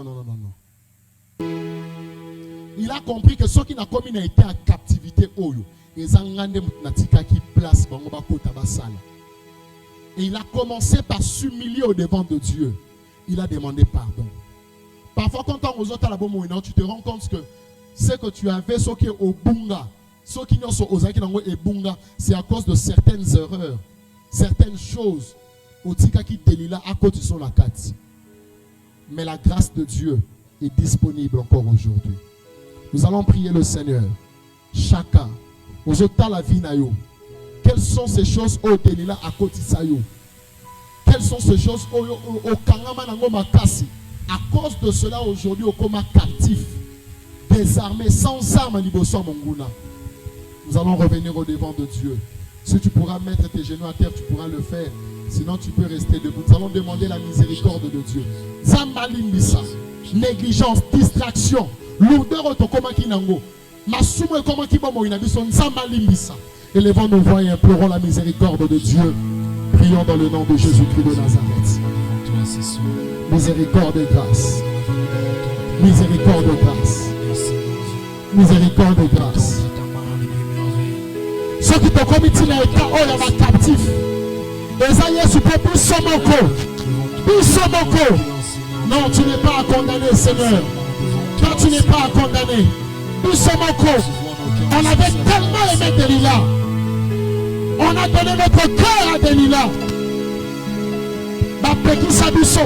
Il a compris que ceux qui n'ont commis n'a été en captivité oyo ils ont place et il a commencé par s'humilier au devant de Dieu. Il a demandé pardon. Parfois quand on aux autres la bonne tu te rends compte que ce que tu avais ce qui est au bunga, ceux qui n'ont aux et bunga, c'est à cause de certaines erreurs, certaines choses. Mais la grâce de Dieu est disponible encore aujourd'hui. Nous allons prier le Seigneur. Chacun, aux autres la vie nayo. Quelles sont ces choses au delila à côté sayo? Quelles sont ces choses au kangama nango makasi? À cause de cela aujourd'hui au coma captif, désarmé, sans armes à liboso monguna. Nous allons revenir au devant de Dieu. Si tu pourras mettre tes genoux à terre, tu pourras le faire. Sinon, tu peux rester debout. Nous allons demander la miséricorde de Dieu. Zambalimbisa, négligence, distraction, lourdeur otokoma kinango. Masumo et comment kibomo inabison zambalimbisa. Élevons nos voix et implorons la miséricorde de Dieu. Prions dans le nom de Jésus-Christ de Nazareth. Miséricorde et grâce. Miséricorde et grâce. Miséricorde et grâce. Ceux qui t'ont commis l'état, oh, il y a captif. Non, tu n'es pas à condamner, Seigneur. Toi, tu n'es pas à condamner. On avait tellement aimé Delilah. On On a donné notre cœur à Delilah. Petit Sabusso,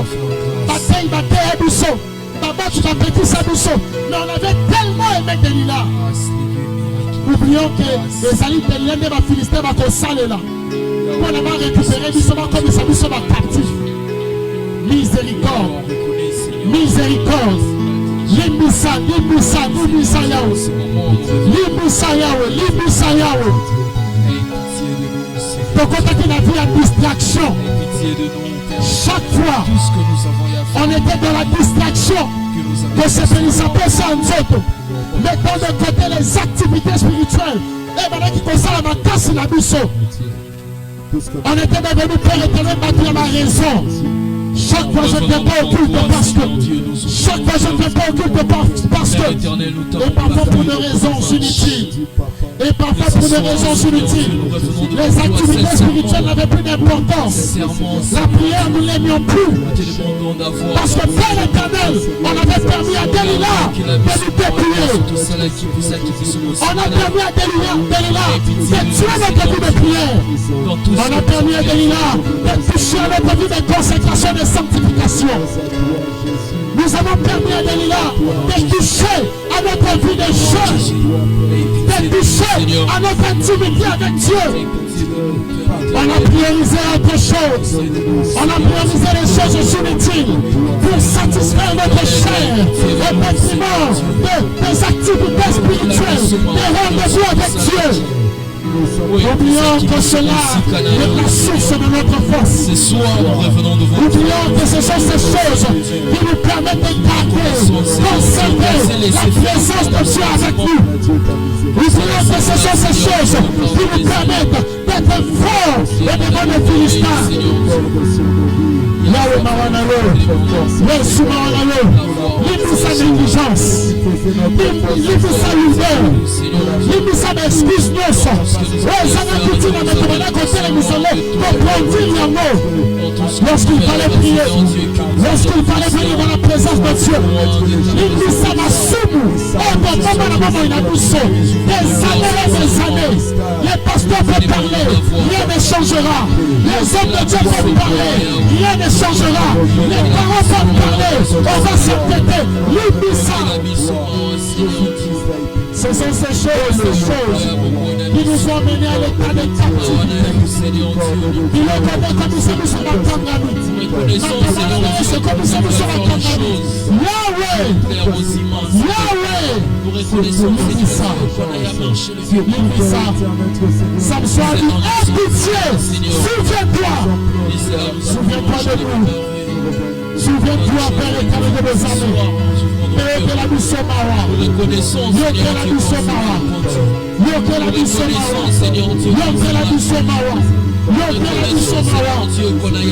Bataille, Abusso, Baba, tu petit Sabusso. Mais on avait tellement aimé Delilah. Oublions que les alliés de Delilah de la Philistin va consacrer là. On a récupéré Bissoma comme Sabusso va captif. Miséricorde, miséricorde. Limbisa, Limbisa, Limbisa Yahweh. Limbisa Yahweh, Limbisa Yahweh. Donc on a dit la vie à distraction. Chaque fois, on était dans la distraction que ces pénitentiaires pensent en autres. Mettons de côté les activités spirituelles. Et maintenant qui concerne ma casse la busso. On était devenu Père éternel, battu à ma raison. Chaque fois je ne t'ai pas occulte parce que. Chaque fois je ne t'ai pas occulte parce que. Et parfois pour des raisons inutiles. Et parfois pour des raisons inutiles. Les activités spirituelles n'avaient plus d'importance. La prière, nous l'aimions plus. Parce que Père éternel, on avait permis à Delilah de nous dépouiller. On a permis à Delilah de tuer notre vie de prière. On a permis à Delilah de toucher notre vie de consécration et de sanctification. Nous avons permis à Delilah de toucher à notre vie de jeûne, de toucher à notre intimité avec Dieu. On a priorisé autre chose. On a priorisé les choses inutiles pour satisfaire notre chair au détriment des activités spirituelles, des rendez-vous avec Dieu. Oublions que cela est la source de notre force. Oublions que ce sont ces choses qui nous permettent de garder, conserver la présence de Dieu avec nous. Oublions que ce sont ces choses qui nous permettent d'être forts et de bonnes Philistins. Yahweh Maranalo, Yesu Maranalo, livre sa négligence, livre sa lourdeur, livre sa excuse non sens. Lorsqu'il fallait prier, lorsqu'il fallait venir dans la présence de Dieu, il dit ça m'a soumou. Des années, les pasteurs peuvent parler, rien ne changera. Les hommes de Dieu peuvent parler, rien ne changera. Les parents peuvent parler, on va s'entêter. Il dit ça. Ce sont ces choses qui nous ont menés à l'état de captivité. Il est comme nous sommes sur la Tangamite. C'est comme nous sommes sur la Tangamite. Yahweh, Yahweh, Samson a dit, aie pitié, souviens-toi. Souviens-toi de nous. Souviens-toi, Père éternel de nos armées. Père de la mission Mara. Dieu que la mission Mara. Dieu que la mission Mara. Dieu que la mission Mara. Dieu que la mission Mara.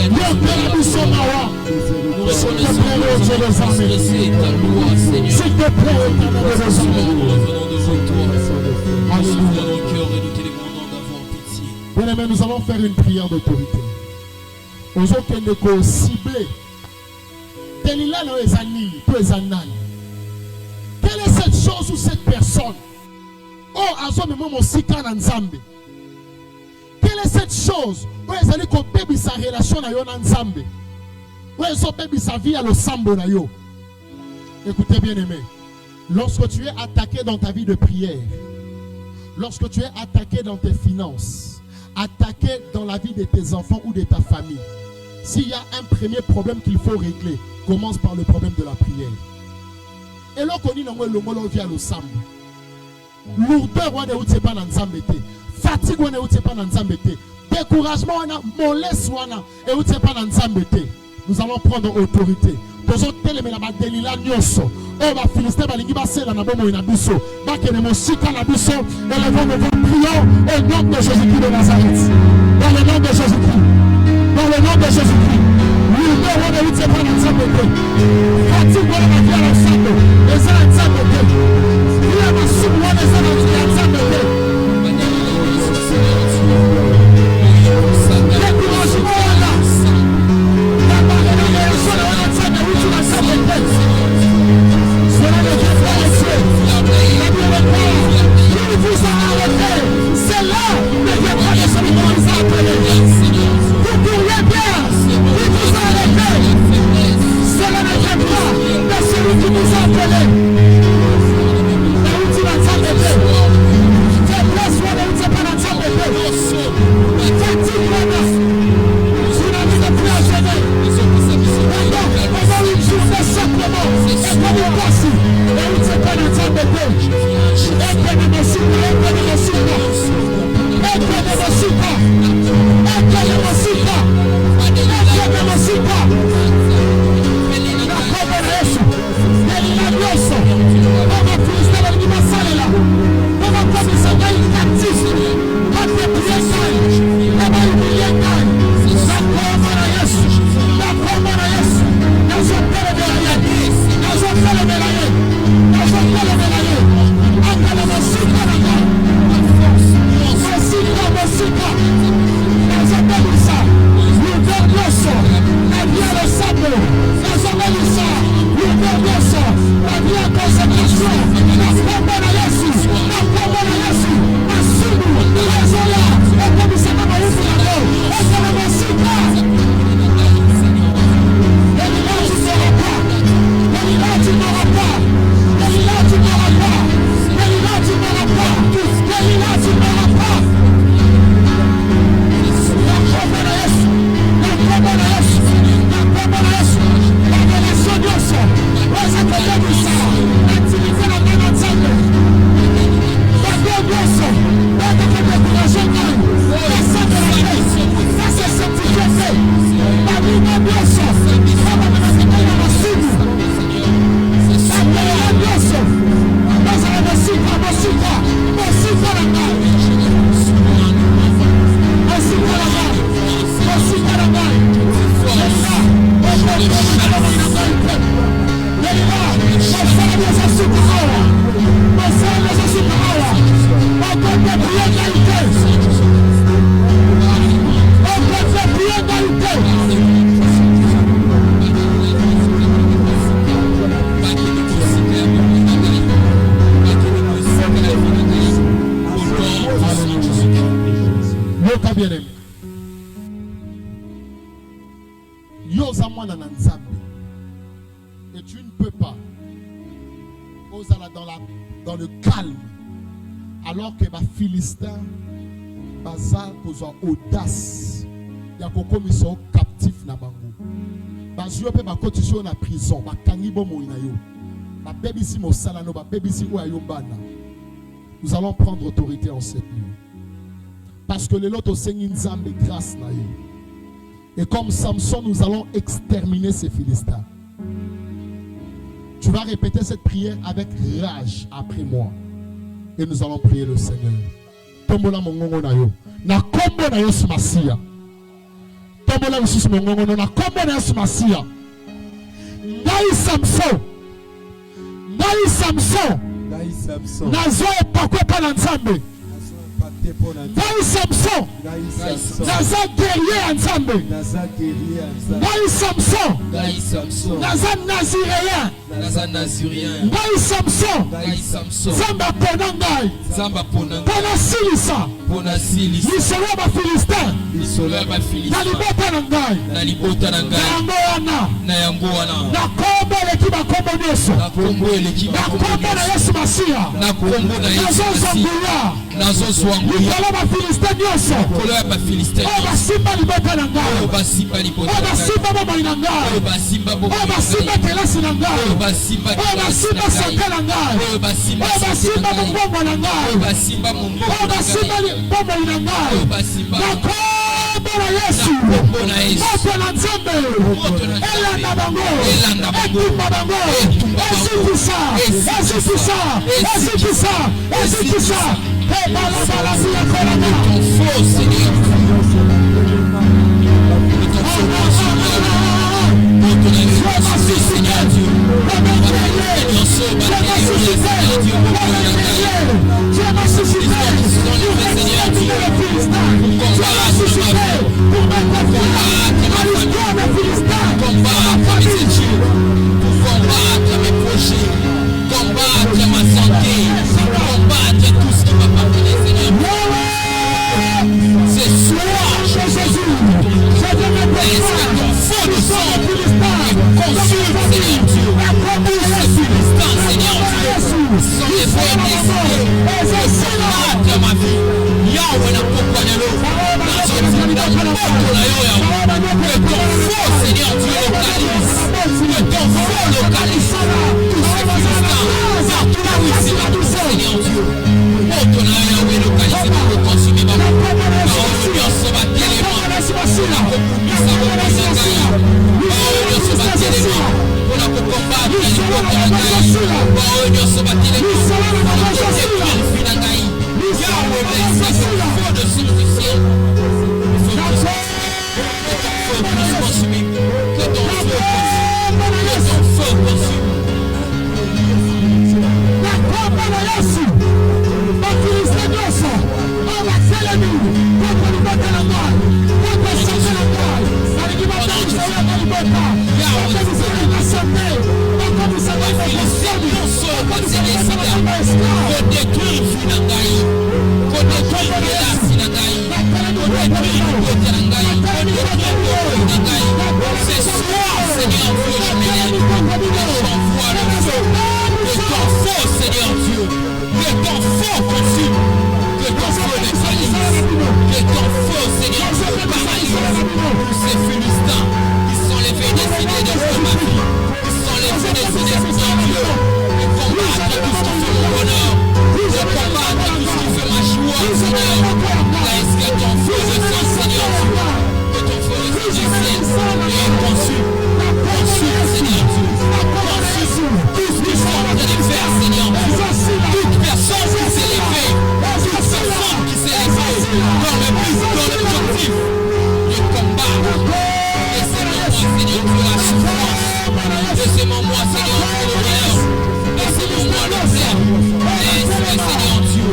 Dieu que la mission Mara. S'il te plaît, Dieu de nos armées. S'il te plaît, éternel de nos armées. Alléluia. Bien-aimés, nous allons faire une prière d'autorité. Aux autres ne cibler. Delilah no ezani, to ezanani. Quelle est cette chose ou cette personne? Oh, azome momo sika na nzambe. Quelle est cette chose où ezali ko bebi sa relation na yo na nzambe? Où ezo bebi sa vie à lo sambo na yo? Écoutez bien aimé. Lorsque tu es attaqué dans ta vie de prière, lorsque tu es attaqué dans tes finances, attaqué dans la vie de tes enfants ou de ta famille, s'il y a un premier problème qu'il faut régler, commence par le problème de la prière. Et là, on dit que via le sambo. Lourdeur, on est pas dans nzambe te. Fatigue, on est pas dans nzambe te. Découragement, on a mollesse, on est pas dans nzambe te. Nous allons prendre autorité. Nous allons télémer la Delilah Nyoso. Oh, ma Philistin, ma lingi, ma sœur, na bomo ina biso. Ma kene mo sika na biso. Élevons nos prions au nom de Jésus-Christ de Nazareth. Dans le nom de Jésus-Christ. Dans le nom de Jésus-Christ. Oui, nous, on est où tu es pas dans nzambe te. Fatigue, on est à la nzambe. Les ans nzambe te. Il y a ma soupe, on est à nzambe te. Découragement, on a. La barrière de l'élection, on est nzambe, où tu vas nzambe te. Cela ne vient pas de Dieu. La Bible parle. Il vous a arrêté. C'est là ne vient pas de celui qui bien-aimé. Yoza mwana na Nzambe. Et tu ne peux pas osala dans le calme alors que les Philistins baza kozwa audace ya kokomisa captif na bango. Bazio pe bakotisi na prison, bakangi bomoi na yo. Babebisi mosala no, babebisi o ayombana. Nous allons prendre autorité en cette nuit. Parce que les lotos sengi Nzambe grâce na yo. Et comme Samson, nous allons exterminer ces Philistins. Tu vas répéter cette prière avec rage après moi. Et nous allons prier le Seigneur. Tombola mongongo na yo. Na kombo na Yesu Masia. Tombola Yesu mongongo na kombo na Yesu Masia. Ngai Samson. Ngai Samson. Ngai Samson. Nazo epakwe pa na Nzambe. Ngai Samson. Naza guerrier en Nzambe. Ngai Samson. Naza naziréen. Ngai Samson. Zamba pona ngai. Pona silisa. Lisolo ba Philistin. Na libota na ngai. Na yango wana. Na kombo leki ba kombo nyeso. Na kombo na Yesu Masia. Na kombo na Yesu Masia. Nazo zwangu. Nikolo ba Philistin nyoso. Nikolo ba Philistin. Oba simba libota na ngai. Oba simba libota na ngai. Oba simba bobo na ngai. Oba simba bobo. Oba simba telasi na ngai. Oba simba sanka na ngai. Oba simba mbongo na ngai. Oba simba mbongo. Oba simba mbongo na ngai. Oba simba. Na Yesu. Moto na Nzambe. Elanda bango. Etumba bango. Ezikisa. Ton faux Seigneur. Seigneur Dieu. Combattre mes projets, combattre ma santé, combattre tout ce qui m'appartient, Seigneur. C'est soir, Jésus. Est-ce que ton feu de sang consume, Seigneur Dieu, tous ces Philistins, Seigneur Dieu, sont les frères décidés de combattre ma vie. Yahweh n'a pas quoi de l'eau. Que ton feu, Seigneur Dieu, localise. Que ton feu localise tous ces Philistins. Partout là où ils sont, tous Seigneur Dieu. Oh, ton Yahweh localise pour consommer ma vie. Oh, Dieu, se va tellement. La recoupie, ça va pas s'engager. Oh, Dieu, se va tellement. Pour la combattre, il faut qu'on engage. Oh, Dieu, se va tellement. Yahweh, laisse le feu de son ciel. Que ton feu consume. Que ton feu consume. Que ton feu consume. La combat de Yesu. La Philistin on va célébrer. Contre le bâtiment de la mort. Contre le sang de la mort. Avec le bâtiment de la mort. Contre le sang de la santé. Contre le sang de la santé. Qu'on détruit Finangaï. Qu'on détruit Finangaï. C'est soir, Seigneur Dieu, je m'élève. J'envoie le feu. Que ton feu, Seigneur Dieu, que ton feu consume. Que ton feu neutralise. Que ton feu, Seigneur Dieu, paralyse tous ces Philistins qui sont les faits décidés de jouer ma vie. Qui sont les faits décidés, Seigneur Dieu, de combattre tout ce qui fait mon bonheur. De combattre tout ce qui fait ma joie, Seigneur. Est-ce que ton feu de sang, Seigneur Dieu, que ton feu de sang du ciel est consume, Seigneur Dieu, consume tout ce qu'ils sont en train de faire, Seigneur Dieu, toute personne qui s'est levée, toute personne qui s'est levée dans le but, dans l'objectif de combattre. Laissez-moi, Seigneur Dieu, la souffrance. Laissez-moi, Seigneur Dieu, le bonheur. Laissez-moi le plaisir. Laissez-moi, Seigneur Dieu,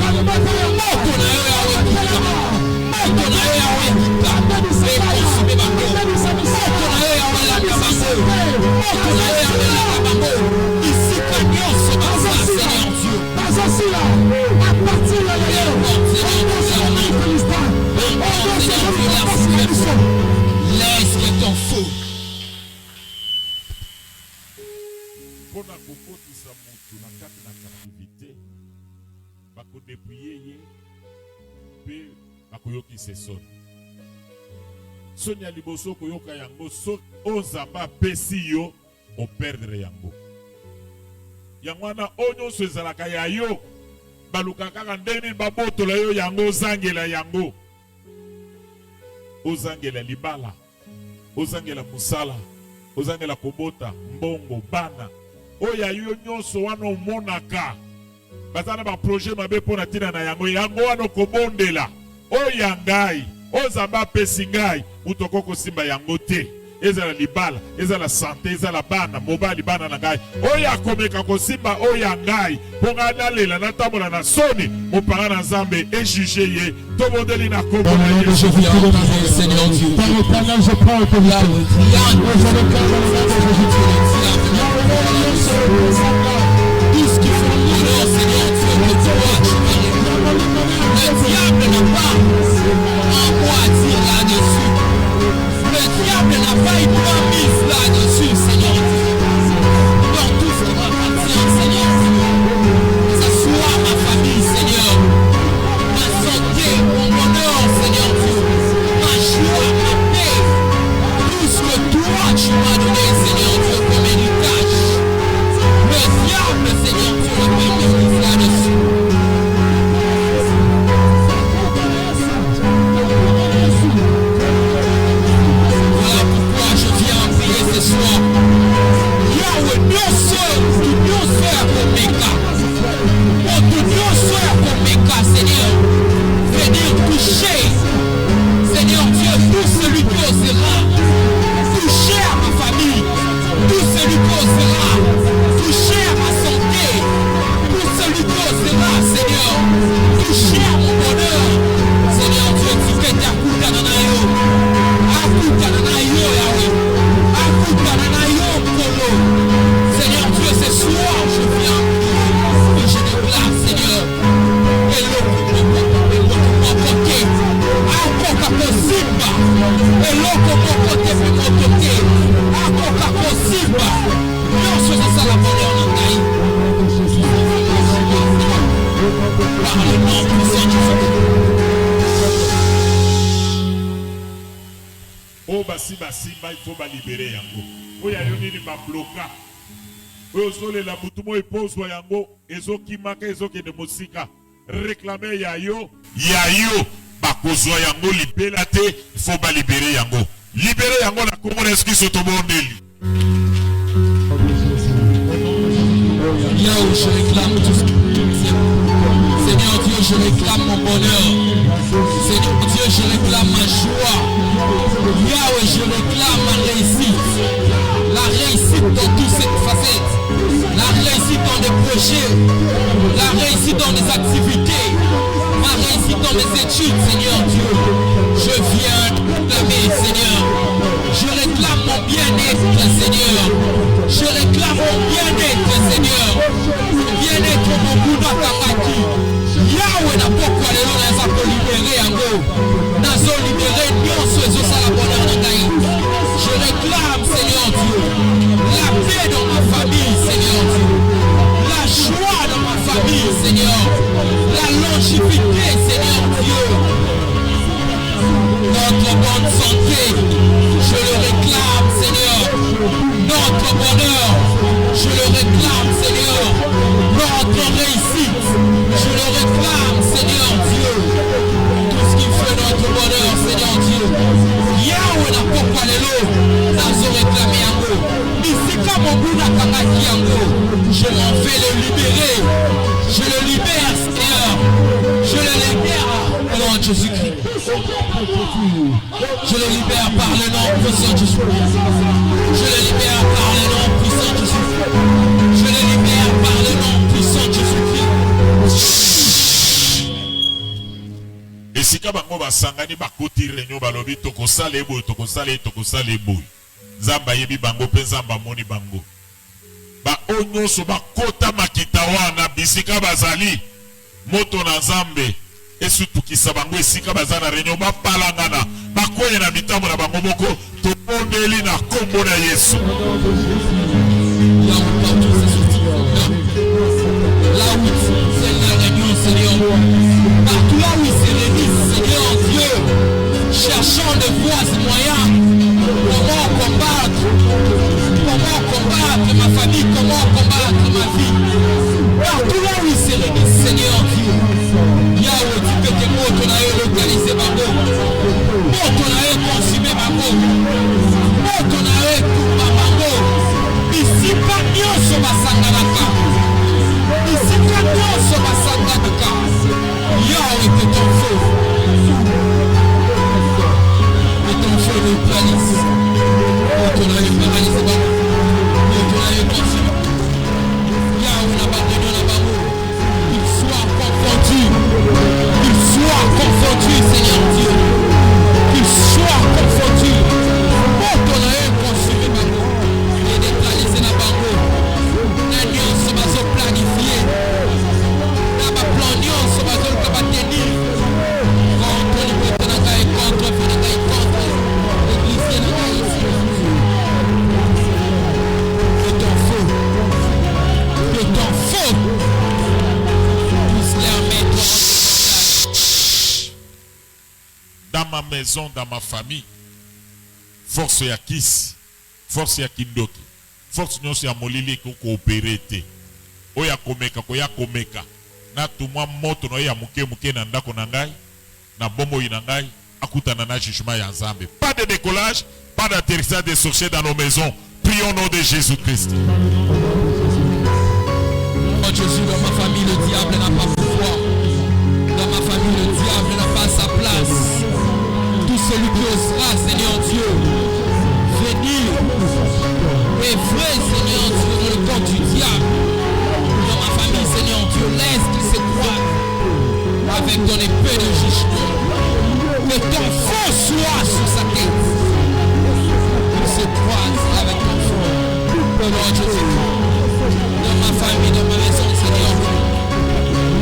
Laisse que ton feu. Pour la cocotte, ça monte la carte de la captivité. Bako dépouiller ye. Puis, bako yoki se son. Sonia liboso koyoka yango. So, ozamba pesi yo. O perdre yango. Yangwana onyo se zalaka ya yo. Baluka kaka ndeni baboto la yo yango zangela yango. Ozangela libala. Ozangela musala. Ozangela kobota. Mbongo, bana. Oya yo nyonso wana omonaka. Bazana ba projet mabe pona tina na yango. Yango wana kobondela. Oya ngai. Ozamba pesi ngai. Utokoko simba yango te. Ezala libala, ezala santé, ezala bana, mobali bana na ngai. Oya komeka kosimba oya ngai. Ponga nalela natambola na soni, mopanga na Nzambe ejuge ye. Tobondeli na kombo na Yesu. Je viens entendre, Seigneur Dieu. Par l'Éternel, je prends autorité. Tout ce qu'il faut honneur, Seigneur Dieu, que toi tu mérites. Le diable n'a pas un mot à dire là-dessus. Le diable n'a pas une main mise là-dessus, Seigneur Dieu. Dans tout ce qui m'appartient, Seigneur Dieu. Que ce soit ma famille, Seigneur. Ma santé, mon bonheur, Seigneur Dieu. Ma joie, ma paix. Tout ce que toi tu m'as donné, Seigneur Dieu, comme héritage. Le diable, Seigneur Dieu, n'a pas une mise là-dessus. Ce soir, Yahweh, Dieu seul, Dieu seul pour Meka. Oh, Dieu seul pour Meka, Seigneur. Venir toucher, Seigneur Dieu, tout celui qui osera toucher à ma famille, tout celui qui osera toucher à ma santé, tout celui qui osera, Seigneur, toucher à mon bonheur. Seigneur Dieu, tu fais ta coupe à Nanayo, Yahweh. Seigneur Dieu, ce soir je viens et je déclare, Seigneur, et il faut libérer yango. Oya yoni ni ba bloka. Oyo sole la butumo epozwa yango ezoki maka ezoki de mosika. Réclamer yayo bakozwa yango libela te, il faut ba libérer yango. Libérer yango la Congo eski sotobondeli. Yahweh, je réclame tout ce qui Seigneur Dieu, je réclame mon bonheur. Seigneur Dieu, je réclame ma joie. Yahweh, je réclame ma réussite. La réussite dans toutes ces facettes. La réussite dans des projets. La réussite dans des activités. Ma réussite dans mes études, Seigneur Dieu. Je viens réclamer, Seigneur. Je réclame mon bien-être, Seigneur. Je réclame mon bien-être, Seigneur. Bien-être mon Bouddha Kamaki. Yahweh n'a pas quoi les gens n'a pas libéré yango. N'a pas libéré nyonso ezo sala bonheur na ngai. Je réclame, Seigneur Dieu, la paix dans ma famille, Seigneur Dieu. La joie dans ma famille, Seigneur. La longévité, Seigneur Dieu. Notre bonne santé, je le réclame, Seigneur. Notre bonheur, je le réclame, Seigneur. Notre réussite, je le réclame, Seigneur Dieu. Tout ce qui fait notre bonheur, Seigneur Dieu. Yahweh n'a pas parlé l'eau, n'a pas réclamé yango. Misika Mobuna Kamaki yango. Je m'en vais le libérer. Je le libère, Seigneur. Je le libère au nom de Jésus-Christ. Je le libère par le nom puissant de Jésus-Christ. Je le libère par le nom puissant de Jésus-Christ. Je le libère par le nom puissant de Jésus-Christ. Esika bango basangani bakoti réunion balobi tokosala eboy tokosala eboy. Nzamba yebi bango pe Nzamba moni bango. Ba onyoso bakota makita wana bisika bazali moto na Nzambe esutukisa bango esika baza na réunion bapalangana bakoye na mitambo na bango moko tobondeli na kombo na Yesu. Là où c'est la réunion, Seigneur, partout là où il se réunit, Seigneur Dieu, cherchant de voies et moyens, comment combattre ma famille, comment combattre ma vie. Partout là où il se réunit, Seigneur Dieu, Yahweh, tu peux que mots ton aïe localiser ma go, mots ton aïe consumer ma go, mots ton aïe ma go, ici pas mieux sur ma sangalaka. Ici, quand on se passe à la Yahweh, que ton feu nous planisse. Que ton œil paralyse, que ton œil consumé. Yahweh n'a pas donné la barreau. Qu'il soit confondu, Seigneur Dieu. Qu'il soit confondu. Que ton œil consumé, barreau. Et neutraliser la barreau. L'agneau se va se planifier. Dans ma maison, dans ma famille, force ya kisi, force ya kindoki, force nyonso ya molili ko coopérer te. Oya komeka ko ya komeka. Na tumwa moto no ya muke na ndako na ngai, na bombo ina ngai, akutana na jugement ya Nzambe. Pas de décollage, pas d'atterrissage des sorciers dans nos maisons. Prions au nom de Jésus-Christ. Oh Jésus, dans ma famille, le diable n'a pas pouvoir. Dans ma famille, le diable n'a pas sa place. Tout celui qui osera, Seigneur Dieu, venir et vrai, Seigneur Dieu, dans le camp du diable. Dans ma famille, Seigneur Dieu, laisse qu'il se croise avec ton épée de jugement. Que ton feu soit sur sa tête. Qu'il se croise avec ton feu. Lord Jésus, dans ma famille, dans ma maison, Seigneur,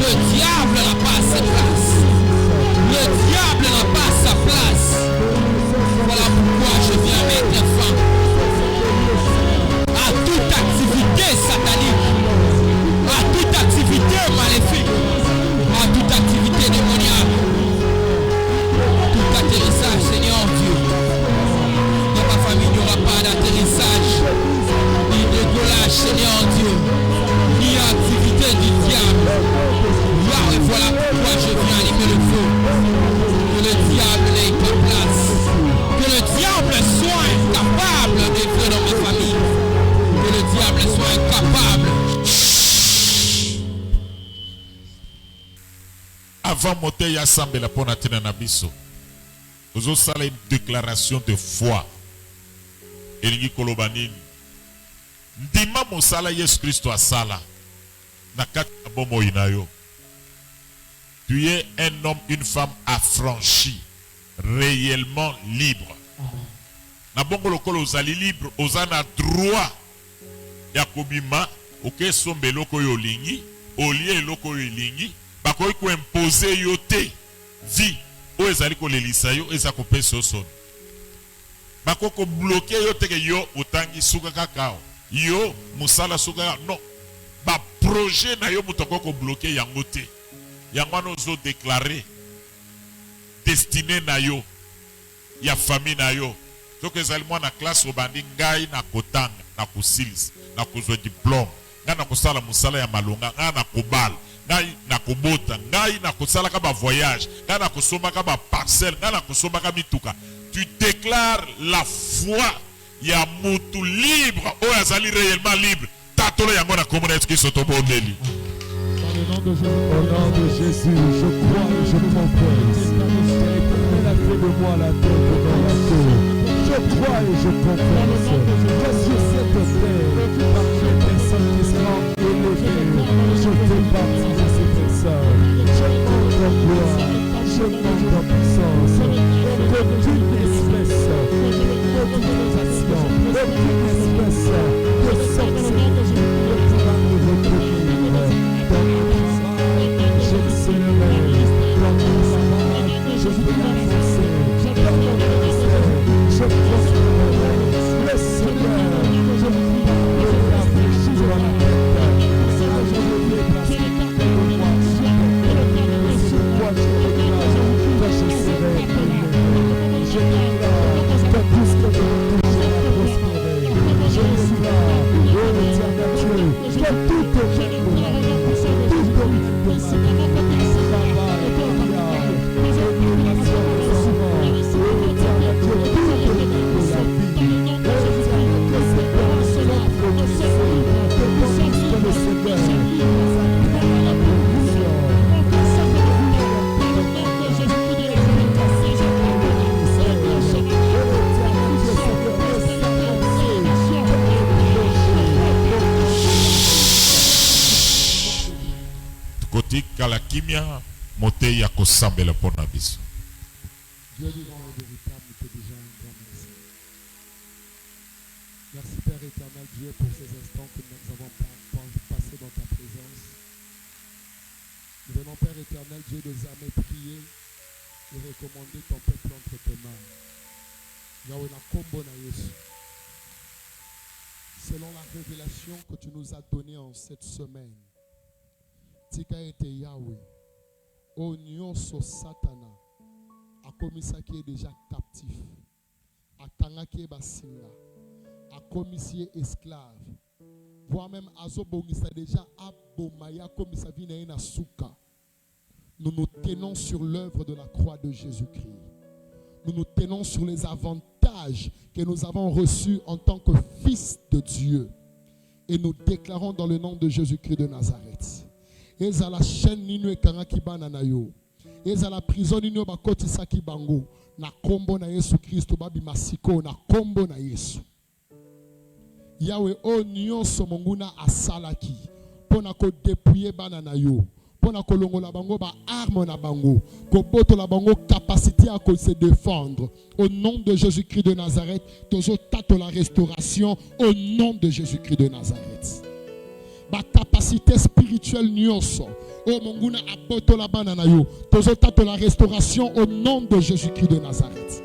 le diable n'a pas sa place. Le diable n'a pas sa place. Voilà pourquoi je viens mettre fin à toute activité satanique, à toute activité maléfique, à toute activité démoniaque, tout atterrissage, Seigneur Dieu. Dans ma famille, il n'y aura pas d'atterrissage, ni de décollage, Seigneur Dieu, ni activité du diable. Et voilà pourquoi je viens allumer le feu. Que le diable n'ait pas place. Que le diable soit incapable d'être dans ma famille. Que le diable soit incapable. Avant monter ya sambela pona tena na biso. Ozo sala une déclaration de foi. Elingi kolobanini. Ndima mosala Yesu Kristo asala. Na kati na bomo inayo. Tu es un homme, une femme affranchi, réellement libre. Na bongo lokolo ozali libre, ozana droit ya kobima, oke sombe loko yo lingi, olie loko yo lingi, bakoyi ko imposer yo te vie, o ezali ko lelisa yo, eza ko pesa son. Bakoko bloquer yo teke yo otangi suka kakao. Yo musala suka non. Ba projet na yo mutoko ko bloquer yango te. Yangwano zo déclaré destiné na yo ya famille na yo so que ezali mwana classe obandi ngai na kotanga na kusilis na kozwa diplôme ngai na kosala musala ya malonga ngai na kobala ngai na kobota ngai na kosala ka ba voyage ngai na kosomba ka ba parcelle ngai na kosomba ka mituka. Tu déclares la foi ya mutu libre o azali réellement libre tatolo yango na komona eski sotobondeli. Au nom de Jésus, je crois et je confesse. L'éternel a fait de moi la tête dans la tour. Je crois et je confesse que sur cette terre, par les personnes qui seront élevées, je fais partie de ces personnes. Je monte en gloire, je monte en puissance. Aucune espèce d'autorisation, aucune espèce de sorcellerie ne pourra me retenir. Je me célèbre dans kimia motei ya kosambela mpona biso. Dieu vivant et véritable, nous te disons un grand merci. Merci Père éternel Dieu pour ces instants que nous avons passés dans ta présence. Nous venons Père éternel Dieu des armées prier et recommander ton peuple entre tes mains. Yahweh na kombo na Yesu. Selon la révélation que tu nous as donnée en cette semaine, tika ete Yahweh, o nyonso Satana, a commis ça qui est déjà captif, a tanga qui est basinga, a commis qui est esclave, voire même azobongisa déjà abomaya comme ça vient na souka. Nous nous tenons sur l'œuvre de la croix de Jésus-Christ. Nous nous tenons sur les avantages que nous avons reçus en tant que fils de Dieu. Et nous déclarons dans le nom de Jésus-Christ de Nazareth. Et à la chaîne nino e kanaki banana yo. Et à la prison nino bakoti saki bango. Na kombo na Yesu Christo babi masiko na kombo na Yesu. Yahweh o nyonso monguna asalaki. Pona ko dépouiller banana yo. Pona kolongo la bango ba arme na bango ko boto la bango capacité à se défendre au nom de Jésus-Christ de Nazareth toujours tato la restauration au nom de Jésus-Christ de Nazareth ba capacité spirituelle nyonso o monguna aboto la banana yo toujours tato la restauration au nom de Jésus-Christ de Nazareth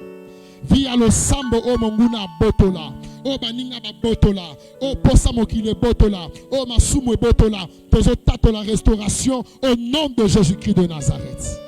via le sambo o monguna abotola o baninga ba botola o posa mokile botola o masumu botola tozo tato la restauration au nom de Jésus-Christ de Nazareth.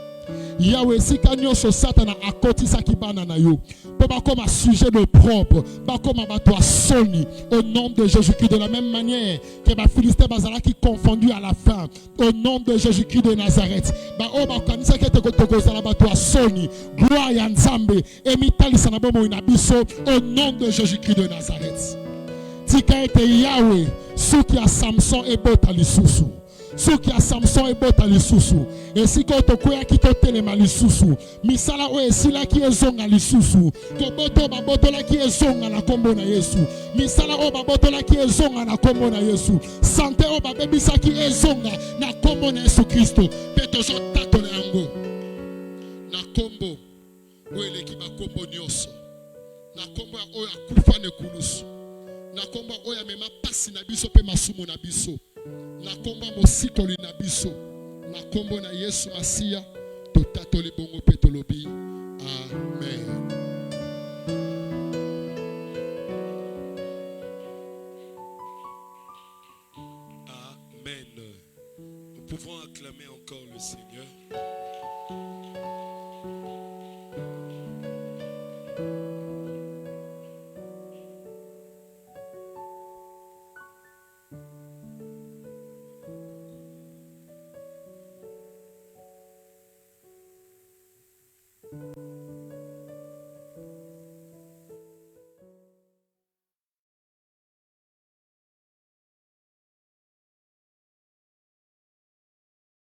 Yahweh sikanyo so Satana akotisa kibana na yo po ba comme sujet de propre ba comme ba toi soni au nom de Jésus-Christ de la même manière que ba Philistin bazala qui confondu à la fin au nom de Jésus-Christ de Nazareth ba o ba kanisa ke te kotoko za ba toi soni gloire ya Nzambe emitali sana bomo ina biso au nom de Jésus-Christ de Nazareth. Tika ete Yahweh suki ya Samson e bota lisusu soki ya Samson ebota lisusu esika otokoya kitotelema lisusu misala oyo esilaki ezonga lisusu toboto babotolaki ezonga na kombo na Yesu misala oyo babotolaki ezonga na kombo na Yesu sante oyo babebisaki ezonga na kombo na Yesu Kristo mpe tozotatola yango na kombo oyo eleki bakombo nyonso na kombo oyo akufa nekulusu na kombo oyo amema pasi na biso mpe masumu na biso na komba mosikoli na biso na kombo na Yesu Masia totatoli bongo pe tolobi amen. Amen. Nous pouvons acclamer encore le Seigneur.